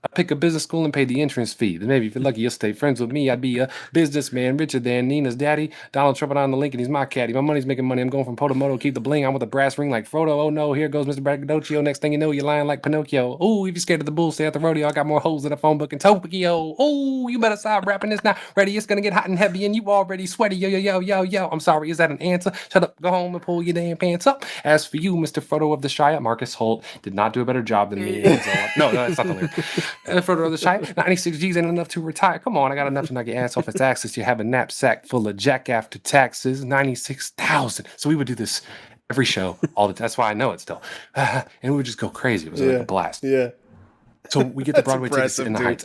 Speaker 3: I pick a business school and pay the entrance fee. Then maybe if you're lucky, you'll stay friends with me. I'd be a businessman richer than Nina's daddy. Donald Trump on the Lincoln, he's my caddy. My money's making money. I'm going from Potomoto, keep the bling. I'm with a brass ring like Frodo. Oh no, here goes Mr. Braggadocio. Next thing you know, you're lying like Pinocchio. Oh, if you're scared of the bull, stay at the rodeo. I got more holes than a phone book in Tokyo. Oh, you better stop rapping this now. Ready, it's gonna get hot and heavy, and you already sweaty. Yo. I'm sorry, is that an answer? Shut up, go home and pull your damn pants up. As for you, Mr. Frodo of the Shire, Marcus Holt did not do a better job than me. No, that's not the lyric. Frodo of the Shire. 96 G's ain't enough to retire. Come on, I got enough to knock your ass off its axis. You have a knapsack full of jack after taxes. 96,000. So we would do this every show, all the time. That's why I know it still. And we would just go crazy. It was like a blast.
Speaker 1: Yeah.
Speaker 3: So we get the Broadway tickets in the Heights.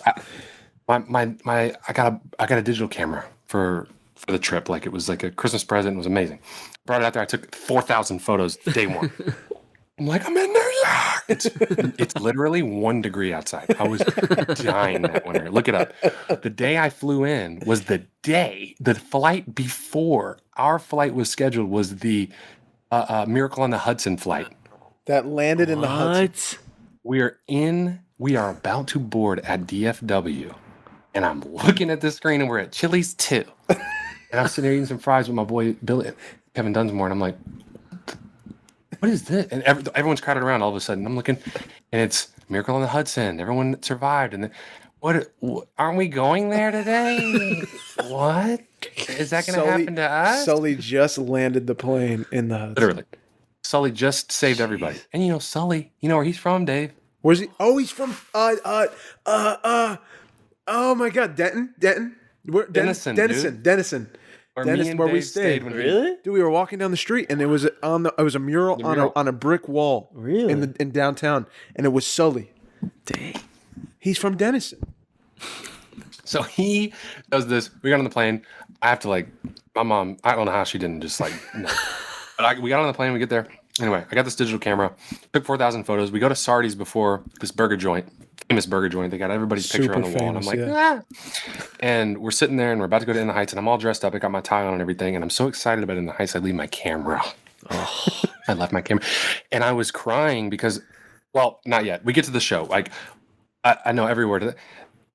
Speaker 3: I got a digital camera for the trip. Like it was like a Christmas present. It was amazing. Brought it out there. I took 4,000 photos day one. I'm like, I'm in New York. It's literally 1 degree outside. I was dying that winter. Look it up. The day I flew in was the flight before our flight was scheduled was the Miracle on the Hudson flight.
Speaker 1: That landed in the Hudson.
Speaker 3: We are about to board at DFW. And I'm looking at the screen and we're at Chili's 2. And I'm sitting there eating some fries with my boy Billy, Kevin Dunsmore. And I'm like, what is this? And everyone's crowded around all of a sudden. I'm looking, and it's Miracle on the Hudson. Everyone survived. And then, what aren't we going there today? What? Is that going to happen to us?
Speaker 1: Sully just landed the plane in the Hudson.
Speaker 3: Literally. Sully just saved everybody. And Sully, you know where he's from, Dave?
Speaker 1: Where's he? Oh, he's from, oh my God, Denton?
Speaker 3: Denison.
Speaker 1: Denison, where we stayed.
Speaker 2: Really?
Speaker 1: Dude, we were walking down the street, and it was a mural on a brick wall.
Speaker 2: Really?
Speaker 1: In downtown, and it was Sully.
Speaker 2: Dang.
Speaker 1: He's from Denison.
Speaker 3: So he does this. We got on the plane. I have to my mom. I don't know how she didn't just no. But we got on the plane. We get there. Anyway, I got this digital camera. Took 4,000 photos. We go to Sardi's before this burger joint. Famous burger joint. They got everybody's picture on the wall. And I'm like, And we're sitting there and we're about to go to In the Heights and I'm all dressed up. I got my tie on and everything. And I'm so excited about In the Heights, I leave my camera. Oh, I left my camera. And I was crying because, well, not yet. We get to the show. I know every word of it.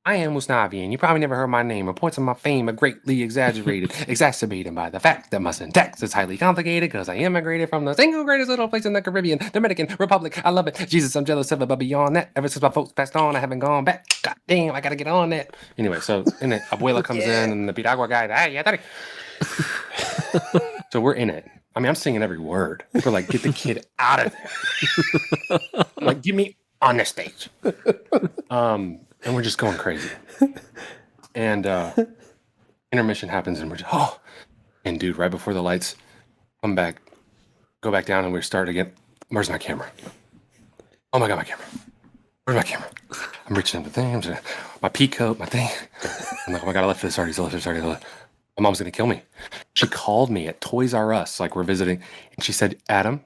Speaker 3: I am Musnavi, and you probably never heard my name. Reports of my fame are greatly exaggerated, exacerbated by the fact that my syntax is highly complicated because I immigrated from the single greatest little place in the Caribbean, Dominican Republic. I love it. Jesus, I'm jealous of it, but beyond that, ever since my folks passed on, I haven't gone back. God damn, I gotta get on that. Anyway, so in it, Abuela comes in, and the Piragua guy, so we're in it. I mean, I'm singing every word. We're like, get the kid out of there. I'm like, get me on the stage. And we're just going crazy. And intermission happens, and we're just, And dude, right before the lights go back down, and we're starting again. Where's my camera? Oh my God, my camera. Where's my camera? I'm reaching in the thing. My pea coat, my thing. I'm like, oh my God, I left this already. My mom's going to kill me. She called me at Toys R Us, like we're visiting. And she said, Adam,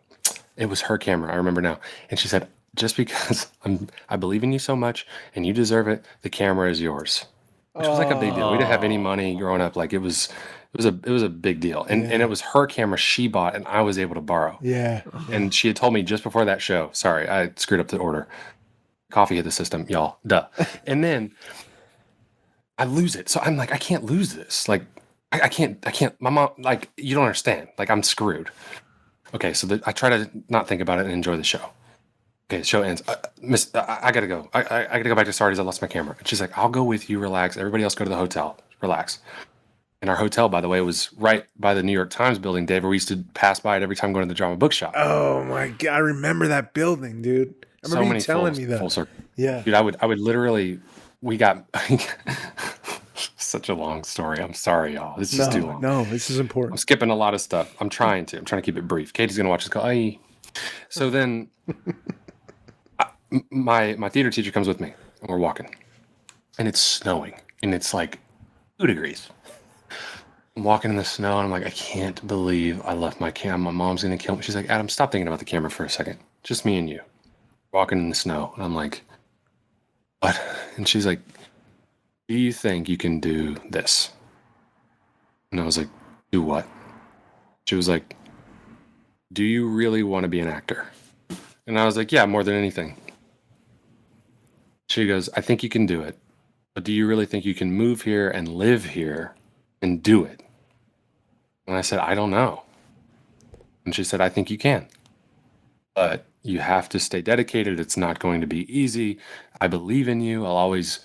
Speaker 3: it was her camera. I remember now. And she said, just because I believe in you so much and you deserve it, the camera is yours. Which was like a big deal. We didn't have any money growing up. Like it was a big deal. And it was her camera she bought and I was able to borrow.
Speaker 1: Yeah.
Speaker 3: And she had told me just before that show, sorry, I screwed up the order. Coffee hit the system, y'all. Duh. And then I lose it. So I'm like, I can't lose this. Like I can't, my mom, like, you don't understand. Like I'm screwed. Okay. So I try to not think about it and enjoy the show. Okay, the show ends. Miss, I gotta go. I gotta go back to Sardi's. I lost my camera. And she's like, I'll go with you. Relax. Everybody else go to the hotel. Relax. And our hotel, by the way, was right by the New York Times building, Dave, where we used to pass by it every time going to the drama bookshop.
Speaker 1: Oh my God, I remember that building, dude. I remember you telling me that.
Speaker 3: Full circle.
Speaker 1: Yeah.
Speaker 3: Dude, I would literally. We got such a long story. I'm sorry, y'all. This is too long.
Speaker 1: No, this is important.
Speaker 3: I'm skipping a lot of stuff. I'm trying to keep it brief. Katie's gonna watch this. Go. Aye. So then. My theater teacher comes with me, and we're walking, and it's snowing, and it's like 2 degrees. I'm walking in the snow, and I'm like, I can't believe I left my camera. My mom's gonna kill me. She's like, Adam, stop thinking about the camera for a second. Just me and you, walking in the snow. And I'm like, what? And she's like, do you think you can do this? And I was like, do what? She was like, do you really want to be an actor? And I was like, yeah, more than anything. She goes, I think you can do it, but do you really think you can move here and live here and do it? And I said, I don't know. And she said, I think you can, but you have to stay dedicated. It's not going to be easy. I believe in you. I'll always,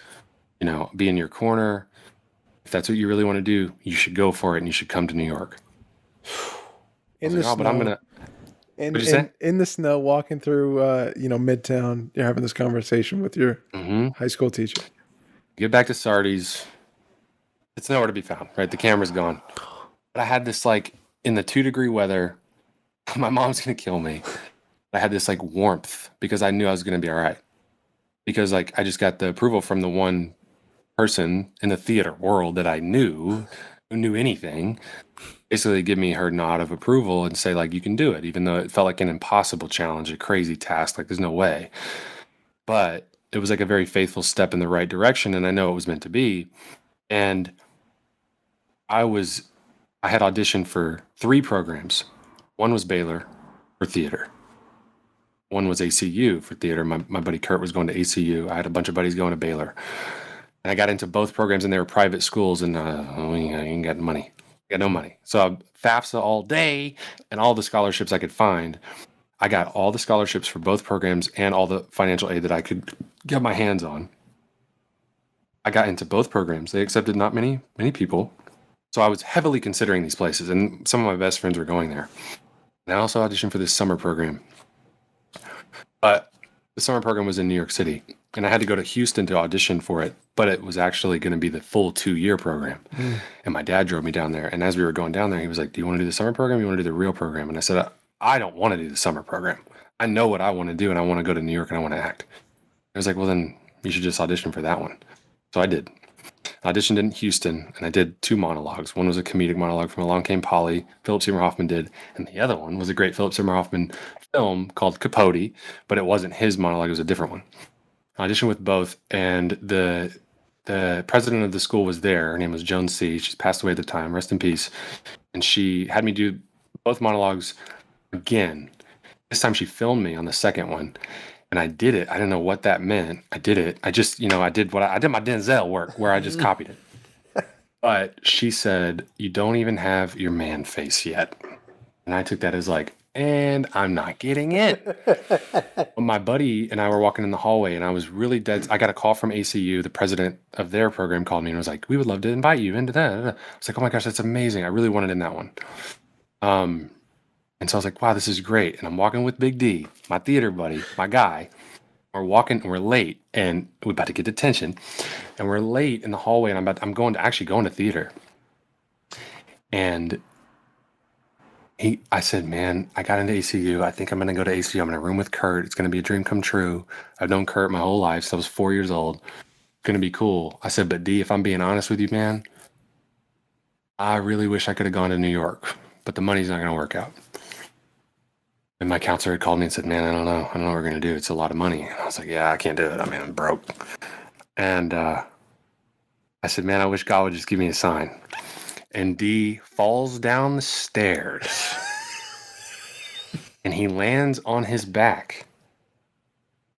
Speaker 3: be in your corner. If that's what you really want to do, you should go for it and you should come to New York.
Speaker 1: In the snow.
Speaker 3: But I'm going to.
Speaker 1: In the snow, walking through, Midtown, you're having this conversation with your high school teacher.
Speaker 3: Get back to Sardi's. It's nowhere to be found, right? The camera's gone. But I had this, like, in the 2-degree weather, my mom's going to kill me. I had this, like, warmth because I knew I was going to be all right. Because, like, I just got the approval from the one person in the theater world that I knew, who knew anything, basically give me her nod of approval and say, like, you can do it, even though it felt like an impossible challenge, a crazy task, like there's no way. But it was like a very faithful step in the right direction, and I know it was meant to be. And I had auditioned for 3 programs. One was Baylor for theater. One was ACU for theater. My buddy Kurt was going to ACU. I had a bunch of buddies going to Baylor. And I got into both programs, and they were private schools, and you ain't got money. Got no money. So FAFSA all day and all the scholarships I could find. I got all the scholarships for both programs and all the financial aid that I could get my hands on. I got into both programs. They accepted not many people. So I was heavily considering these places, and some of my best friends were going there. And I also auditioned for this summer program. But the summer program was in New York City, and I had to go to Houston to audition for it, but it was actually going to be the full 2-year program. And my dad drove me down there, and as we were going down there, he was like, do you want to do the summer program or you want to do the real program? And I said, I don't want to do the summer program. I know what I want to do, and I want to go to New York, and I want to act. I was like, well, then you should just audition for that one. So I did. I auditioned in Houston, and I did 2 monologues. One was a comedic monologue from Along Came Polly, Philip Seymour Hoffman did, and the other one was a great Philip Seymour Hoffman film called Capote, but it wasn't his monologue, it was a different one. I auditioned with both, and the president of the school was there. Her name was Joan C. She's passed away at the time, rest in peace. And she had me do both monologues again. This time she filmed me on the second one, and I did it. I didn't know what that meant. I did it. I just, I did I did my Denzel work where I just copied it. But she said, you don't even have your man face yet. And I took that as like, and I'm not getting it. My buddy and I were walking in the hallway, and I was really dead. I got a call from ACU. The president of their program called me and was like, we would love to invite you into that. I was like, oh my gosh, that's amazing. I really wanted in that one. And so I was like, wow, this is great. And I'm walking with Big D, my theater buddy, my guy. We're walking, and we're late, and we're about to get detention. And we're late in the hallway, and I'm going to theater. And I said, man, I got into ACU. I think I'm going to go to ACU. I'm going to room with Kurt. It's going to be a dream come true. I've known Kurt my whole life since I was 4 years old. It's going to be cool. I said, but D, if I'm being honest with you, man, I really wish I could have gone to New York, but the money's not going to work out. And my counselor had called me and said, man, I don't know what we're going to do. It's a lot of money. And I was like, yeah, I can't do it. I mean, I'm broke. And I said, man, I wish God would just give me a sign. And D falls down the stairs and he lands on his back.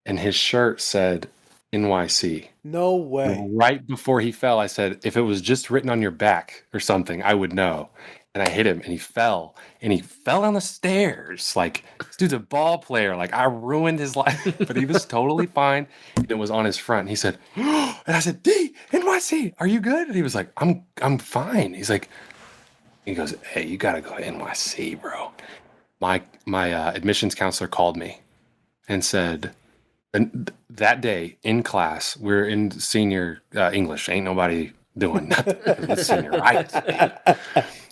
Speaker 3: And his shirt said NYC.
Speaker 1: No way.
Speaker 3: And right before he fell, I said, if it was just written on your back or something, I would know. And I hit him and he fell down the stairs. Like, this dude's a ball player. Like, I ruined his life, but he was totally fine. And it was on his front. And he said, and I said, D, NYC, are you good? And he was like, I'm fine. He goes, hey, you got to go to NYC, bro. My admissions counselor called me and said, and that day in class, we're in senior English. Ain't nobody doing nothing. It's senior rights.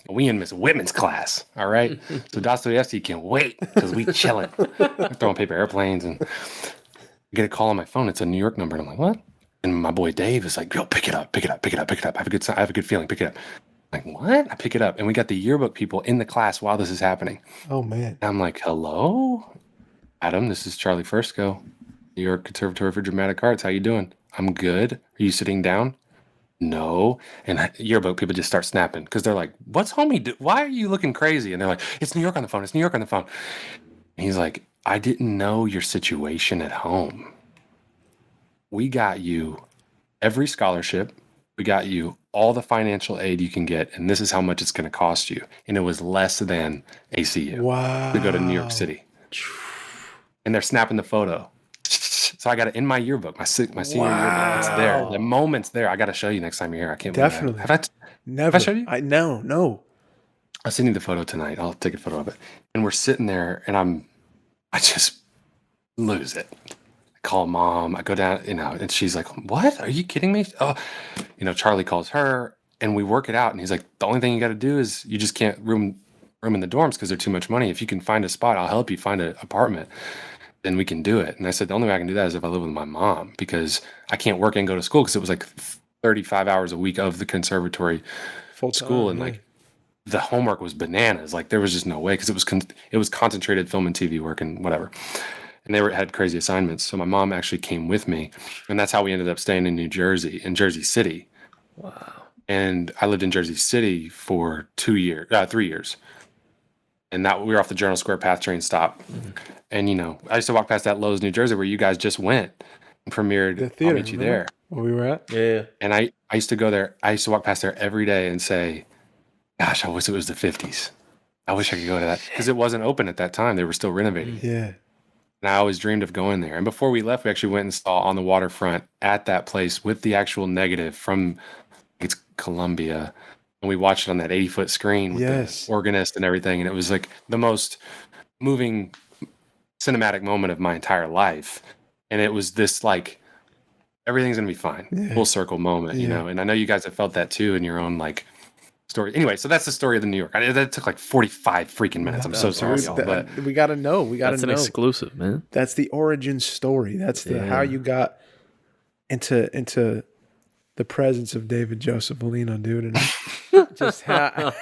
Speaker 3: We in Miss Whitman's class, all right? So Dostoevsky can wait because we chilling. We're throwing paper airplanes and I get a call on my phone. It's a New York number. And I'm like, what? And my boy Dave is like, yo, pick it up. I have a good feeling. Pick it up. I'm like, what? I pick it up. And we got the yearbook people in the class while this is happening.
Speaker 1: Oh, man.
Speaker 3: And I'm like, hello? Adam, this is Charlie Fursko, New York Conservatory for Dramatic Arts. How you doing? I'm good. Are you sitting down? No. And yearbook people just start snapping because they're like, what's homie do? Why are you looking crazy? And they're like, it's New York on the phone. And he's like, I didn't know your situation at home. We got you every scholarship. We got you all the financial aid you can get. And this is how much it's going to cost you. And it was less than ACU to go to New York City. And they're snapping the photo. So I got it in my yearbook, my senior yearbook. It's there. The moment's there. I got to show you next time you're here. I can't believe
Speaker 1: Definitely.
Speaker 3: that.
Speaker 1: Never.
Speaker 3: Have I showed you?
Speaker 1: No.
Speaker 3: I'll send you the photo tonight. I'll take a photo of it. And we're sitting there, and I just lose it. I call mom. I go down, and she's like, "What? Are you kidding me?" Oh, Charlie calls her, and we work it out. And he's like, "The only thing you got to do is you just can't room in the dorms because they're too much money. If you can find a spot, I'll help you find an apartment." Then we can do it. And I said, the only way I can do that is if I live with my mom because I can't work and go to school because it was like 35 hours a week of the conservatory
Speaker 1: Full
Speaker 3: school.
Speaker 1: time,
Speaker 3: And like the homework was bananas. Like there was just no way because it was concentrated film and TV work and whatever. And they had crazy assignments. So my mom actually came with me. And that's how we ended up staying in Jersey City.
Speaker 2: Wow.
Speaker 3: And I lived in Jersey City for 3 years. And that we were off the Journal Square Path train stop. Mm-hmm. And, I used to walk past that Lowe's, New Jersey, where you guys just went and premiered
Speaker 1: the theater,
Speaker 3: I'll Meet You There.
Speaker 1: Where we were at?
Speaker 2: Yeah.
Speaker 3: And I used to go there. I used to walk past there every day and say, gosh, I wish it was the 50s. I wish I could go to that. Because it wasn't open at that time. They were still renovating.
Speaker 1: Yeah.
Speaker 3: And I always dreamed of going there. And before we left, we actually went and saw on the waterfront at that place with the actual negative from, it's Columbia. And we watched it on that 80-foot screen with the organist and everything. And it was like the most moving cinematic moment of my entire life. And it was this like, everything's going to be fine. Full circle moment, And I know you guys have felt that too in your own like story. Anyway, so that's the story of the New York. That took like 45 freaking minutes. I'm so sorry, y'all. But
Speaker 1: we got to know.
Speaker 2: That's an exclusive, man.
Speaker 1: That's the origin story. That's how you got into the presence of David Joseph Molina, dude. And just how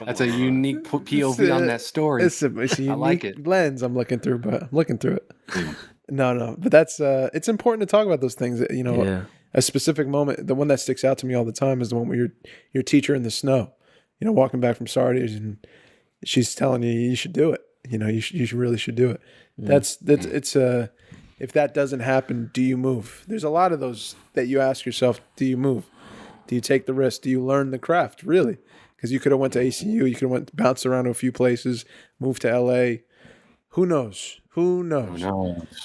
Speaker 3: that's a unique POV on that story.
Speaker 1: It's a unique
Speaker 3: I like it.
Speaker 1: lens I'm looking through it. No, but that's it's important to talk about those things. A specific moment, the one that sticks out to me all the time is the one where your teacher in the snow, walking back from Sardis, and she's telling you should do it. You really should do it. That's it's if that doesn't happen, do you move? There's a lot of those that you ask yourself, do you move? Do you take the risk? Do you learn the craft, really? Because you could have went to ACU, you could have bounced around to a few places, moved to LA. Who knows?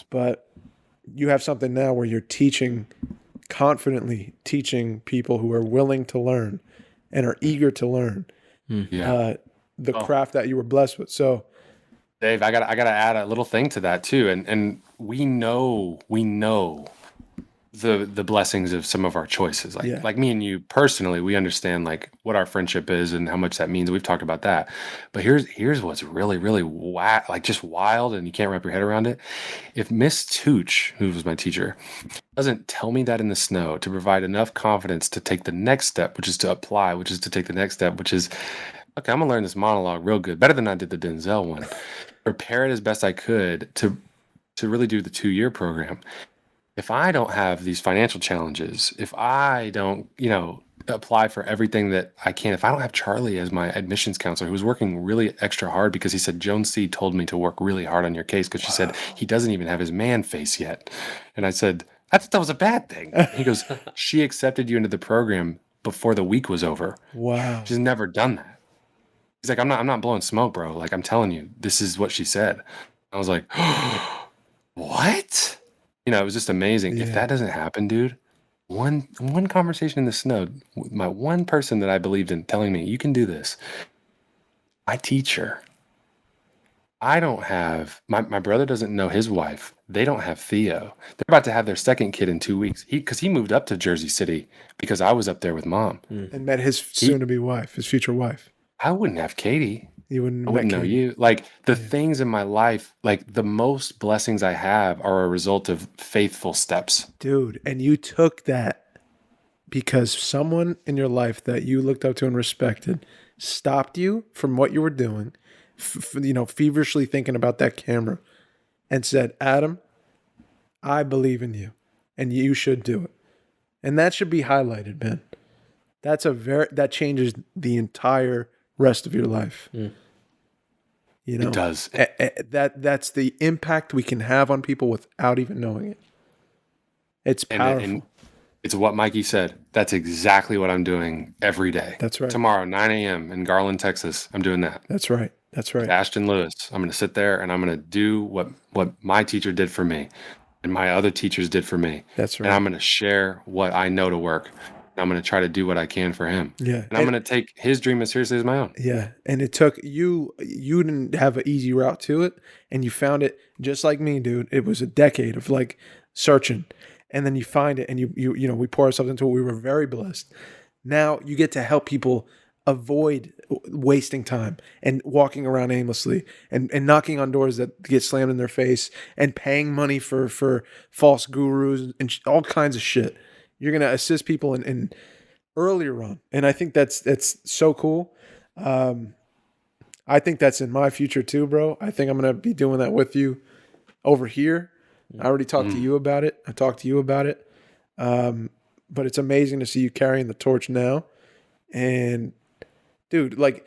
Speaker 1: But you have something now where you're confidently teaching people who are willing to learn and are eager to learn the craft that you were blessed with. So
Speaker 3: Dave, I gotta add a little thing to that too. And we know the blessings of some of our choices. Like
Speaker 1: Yeah.
Speaker 3: like me and you personally, we understand like what our friendship is and how much that means. We've talked about that. But here's what's really, really just wild, and you can't wrap your head around it. If Miss Tooch, who was my teacher, doesn't tell me that in the snow to provide enough confidence to take the next step, which is to apply, which is to take the next step, which is, okay, I'm gonna learn this monologue real good, better than I did the Denzel one. Prepare it as best I could to really do the 2-year program. If I don't have these financial challenges, if I don't, apply for everything that I can, if I don't have Charlie as my admissions counselor, who was working really extra hard because he said, Joan C. told me to work really hard on your case because she said he doesn't even have his man face yet. And I said, I thought that was a bad thing. He goes, she accepted you into the program before the week was over.
Speaker 1: Wow.
Speaker 3: She's never done that. He's like, I'm not blowing smoke, bro. Like, I'm telling you, this is what she said. I was like, what? It was just amazing.
Speaker 1: Yeah.
Speaker 3: If that doesn't happen, dude, one conversation in the snow, my one person that I believed in telling me, you can do this, my teacher. I don't have, my brother doesn't know his wife. They don't have Theo. They're about to have their second kid in 2 weeks. Because he moved up to Jersey City because I was up there with mom.
Speaker 1: And met his soon-to-be wife, his future wife.
Speaker 3: I wouldn't have Katie.
Speaker 1: You wouldn't
Speaker 3: I wouldn't know you. Like the things in my life, like the most blessings I have are a result of faithful steps.
Speaker 1: Dude, and you took that because someone in your life that you looked up to and respected stopped you from what you were doing, feverishly thinking about that camera and said, Adam, I believe in you and you should do it. And that should be highlighted, man. That changes the entire rest of your life.
Speaker 3: It does.
Speaker 1: That's the impact we can have on people without even knowing it. It's powerful.
Speaker 3: And it's what Mikey said. That's exactly what I'm doing every day.
Speaker 1: That's right.
Speaker 3: Tomorrow, 9 a.m. in Garland, Texas, I'm doing that.
Speaker 1: That's right.
Speaker 3: Ashton Lewis. I'm going to sit there and I'm going to do what my teacher did for me and my other teachers did for me.
Speaker 1: That's right.
Speaker 3: And I'm going to share what I know to work. I'm going to try to do what I can for him.
Speaker 1: Yeah.
Speaker 3: And I'm going to take his dream as seriously as my own.
Speaker 1: Yeah. And it took you didn't have an easy route to it. And you found it just like me, dude. It was a decade of like searching. And then you find it and we pour ourselves into it. We were very blessed. Now you get to help people avoid wasting time and walking around aimlessly and knocking on doors that get slammed in their face and paying money for false gurus and all kinds of shit. You're going to assist people in earlier on. And I think that's so cool. I think that's in my future too, bro. I think I'm going to be doing that with you over here. I already talked to you about it. I talked to you about it. But it's amazing to see you carrying the torch now. And dude, like,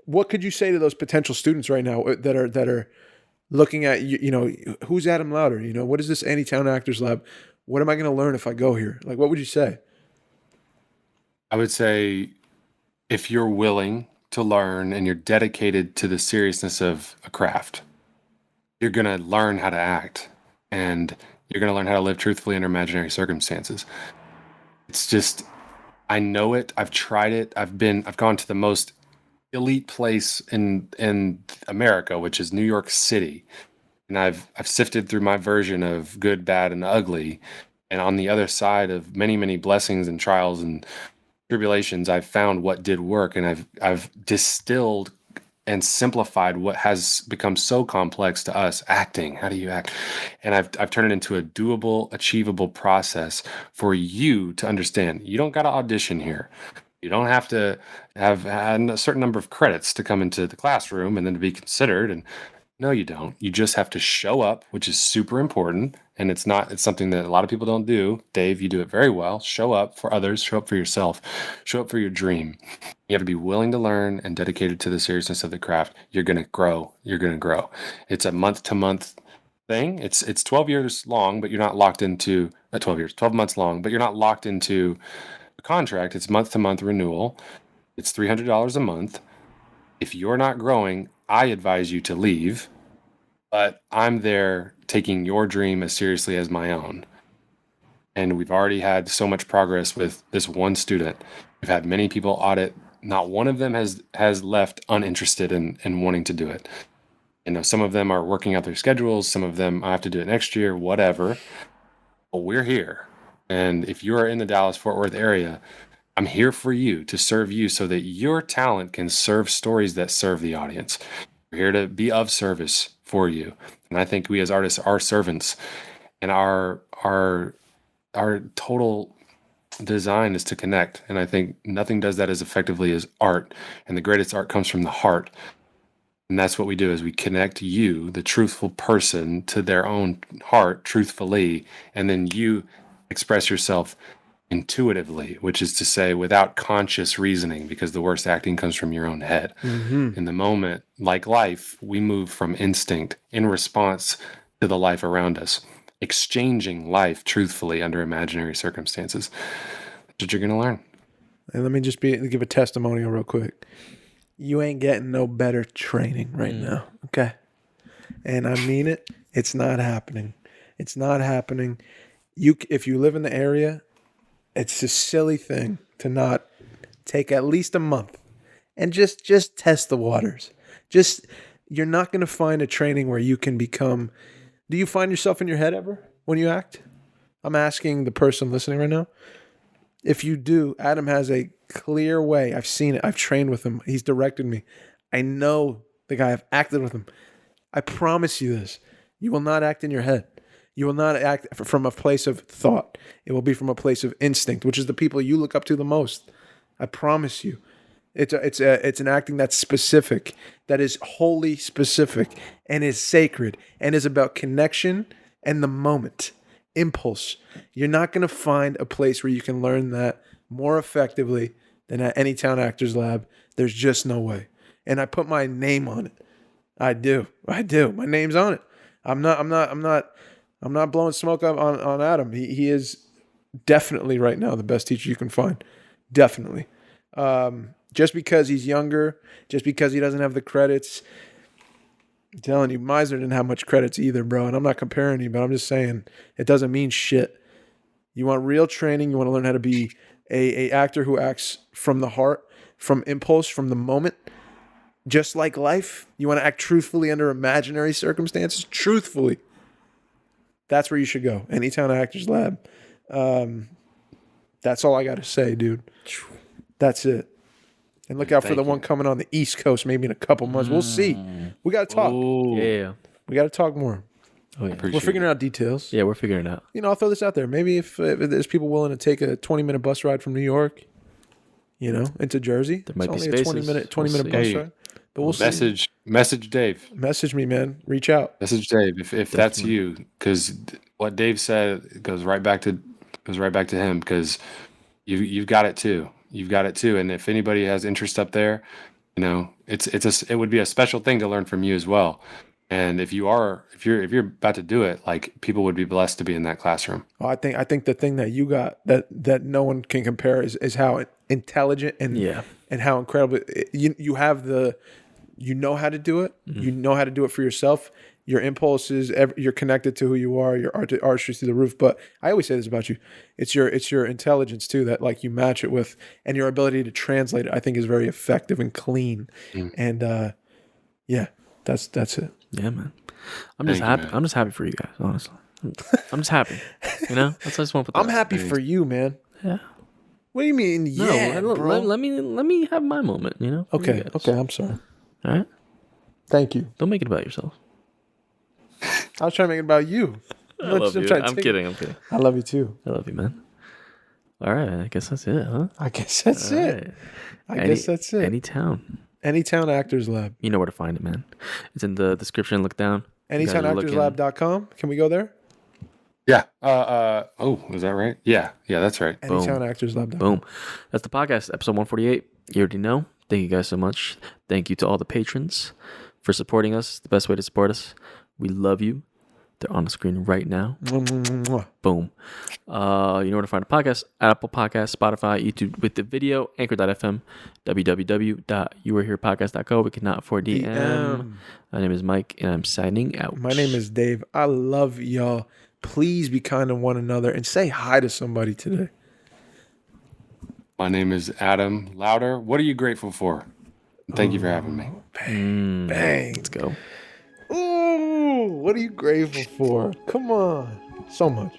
Speaker 1: what could you say to those potential students right now that are looking at who's Adam Lowder? What is this ANYTOWN Actors Lab? What am I going to learn if I go here? Like, what would you say?
Speaker 3: I would say if you're willing to learn and you're dedicated to the seriousness of a craft, you're going to learn how to act and you're going to learn how to live truthfully under imaginary circumstances. It's just, I know it. I've tried it. I've gone to the most elite place in America, which is New York City. And I've sifted through my version of good, bad, and ugly. And on the other side of many, many blessings and trials and tribulations, I've found what did work. And I've distilled and simplified what has become so complex to us, acting. How do you act? And I've turned it into a doable, achievable process for you to understand. You don't got to audition here. You don't have to have a certain number of credits to come into the classroom and then to be considered. And no, you don't. You just have to show up, which is super important. And it's something that a lot of people don't do. Dave, you do it very well. Show up for others, show up for yourself, show up for your dream. You have to be willing to learn and dedicated to the seriousness of the craft. You're going to grow. You're going to grow. It's a month-to-month thing. It's 12 years long, but you're not locked into 12 months long, but you're not locked into a contract. It's month-to-month renewal. It's $300 a month. If you're not growing, I advise you to leave, but I'm there taking your dream as seriously as my own. And we've already had so much progress with this one student. We've had many people audit. Not one of them has left uninterested in wanting to do it. Some of them are working out their schedules. Some of them, I have to do it next year, whatever. But we're here. And if you are in the Dallas-Fort Worth area, I'm here for you to serve you so that your talent can serve stories that serve the audience. We're here to be of service for you. And I think we as artists are servants. And our total design is to connect. And I think nothing does that as effectively as art. And the greatest art comes from the heart. And that's what we do is we connect you, the truthful person, to their own heart truthfully. And then you express yourself intuitively, which is to say without conscious reasoning, because the worst acting comes from your own head. In the moment, like life, we move from instinct in response to the life around us, exchanging life truthfully under imaginary circumstances. That's what you're going to learn.
Speaker 1: And let me just give a testimonial real quick. You ain't getting no better training right now, okay? And I mean it. It's not happening. It's not happening. If you live in the area, it's a silly thing to not take at least a month and just test the waters. You're not going to find a training where you can become. Do you find yourself in your head ever when you act? I'm asking the person listening right now. If you do, Adam has a clear way. I've seen it. I've trained with him. He's directed me. I know the guy. I've acted with him. I promise you this. You will not act in your head. You will not act from a place of thought. It will be from a place of instinct, which is the people you look up to the most. I promise you. It's an acting that's specific, that is wholly specific and is sacred and is about connection and the moment, impulse. You're not going to find a place where you can learn that more effectively than at ANYTOWN Actors Lab. There's just no way. And I put my name on it. I do. My name's on it. I'm not blowing smoke up on Adam. He is definitely right now the best teacher you can find. Definitely. Just because he's younger, just because he doesn't have the credits. I'm telling you, Meisner didn't have much credits either, bro. And I'm not comparing you, but I'm just saying it doesn't mean shit. You want real training. You want to learn how to be a actor who acts from the heart, from impulse, from the moment. Just like life, you want to act truthfully under imaginary circumstances. Truthfully. That's where you should go. ANYTOWN Actors Lab. That's all I got to say, dude. That's it. And look out for the one coming on the East Coast maybe in a couple months. We'll see. We got to talk.
Speaker 2: Oh, yeah.
Speaker 1: We got to talk more.
Speaker 2: Oh, yeah.
Speaker 1: We're figuring out details.
Speaker 2: Yeah, we're figuring it out.
Speaker 1: I'll throw this out there. Maybe if there's people willing to take a 20-minute bus ride from New York, into Jersey.
Speaker 2: There might be
Speaker 1: only
Speaker 2: spaces.
Speaker 1: a 20-minute bus ride. But we'll see.
Speaker 3: Message Dave.
Speaker 1: Message me, man. Reach out.
Speaker 3: Message Dave if that's you, because what Dave said goes right back to him, because you've got it too. You've got it too. And if anybody has interest up there, it would be a special thing to learn from you as well. And if you're about to do it, like, people would be blessed to be in that classroom.
Speaker 1: I think the thing that you got that no one can compare is how intelligent and how incredible you have you know how to do it. Mm-hmm. You know how to do it for yourself. Your impulses, you're connected to who you are. Your artistry through the roof. But I always say this about you: it's your intelligence too that, like, you match it with, and your ability to translate it. I think is very effective and clean. Mm. And that's it.
Speaker 2: Yeah, man. I'm just happy. Man. I'm just happy for you guys, honestly. I'm just happy. That's I just want to put that.
Speaker 1: I'm happy for you, man.
Speaker 2: Yeah.
Speaker 1: What do you mean? Yeah,
Speaker 2: no,
Speaker 1: bro.
Speaker 2: Let me have my moment.
Speaker 1: Okay. Okay. I'm sorry.
Speaker 2: All right.
Speaker 1: Thank you.
Speaker 2: Don't make it about yourself.
Speaker 1: I was trying to make it about you.
Speaker 2: I love you. I'm kidding.
Speaker 1: I love you too.
Speaker 2: I love you, man. All right. I guess that's it, huh?
Speaker 1: I guess that's it. ANYTOWN Actors Lab.
Speaker 2: You know where to find it, man. It's in the description. Look down.
Speaker 1: ANYTOWNActorsLab.com. Can we go there?
Speaker 3: Yeah. Is that right? Yeah, that's right.
Speaker 1: ANYTOWNActorsLab.com.
Speaker 2: Boom. That's the podcast, episode 148. You already know. Thank you guys so much. Thank you to all the patrons for supporting us. It's the best way to support us. We love you. They're on the screen right now. Boom. You know where to find a podcast: Apple Podcasts, Spotify, YouTube with the video, Anchor.fm, www.youareherepodcast.co. We cannot afford DM. My name is Mike, and I'm signing out.
Speaker 1: My name is Dave. I love y'all. Please be kind to one another and say hi to somebody today.
Speaker 3: My name is Adam Lowder. What are you grateful for? Thank you for having me.
Speaker 1: Bang.
Speaker 2: Let's go.
Speaker 1: Ooh, what are you grateful for? Come on. So much.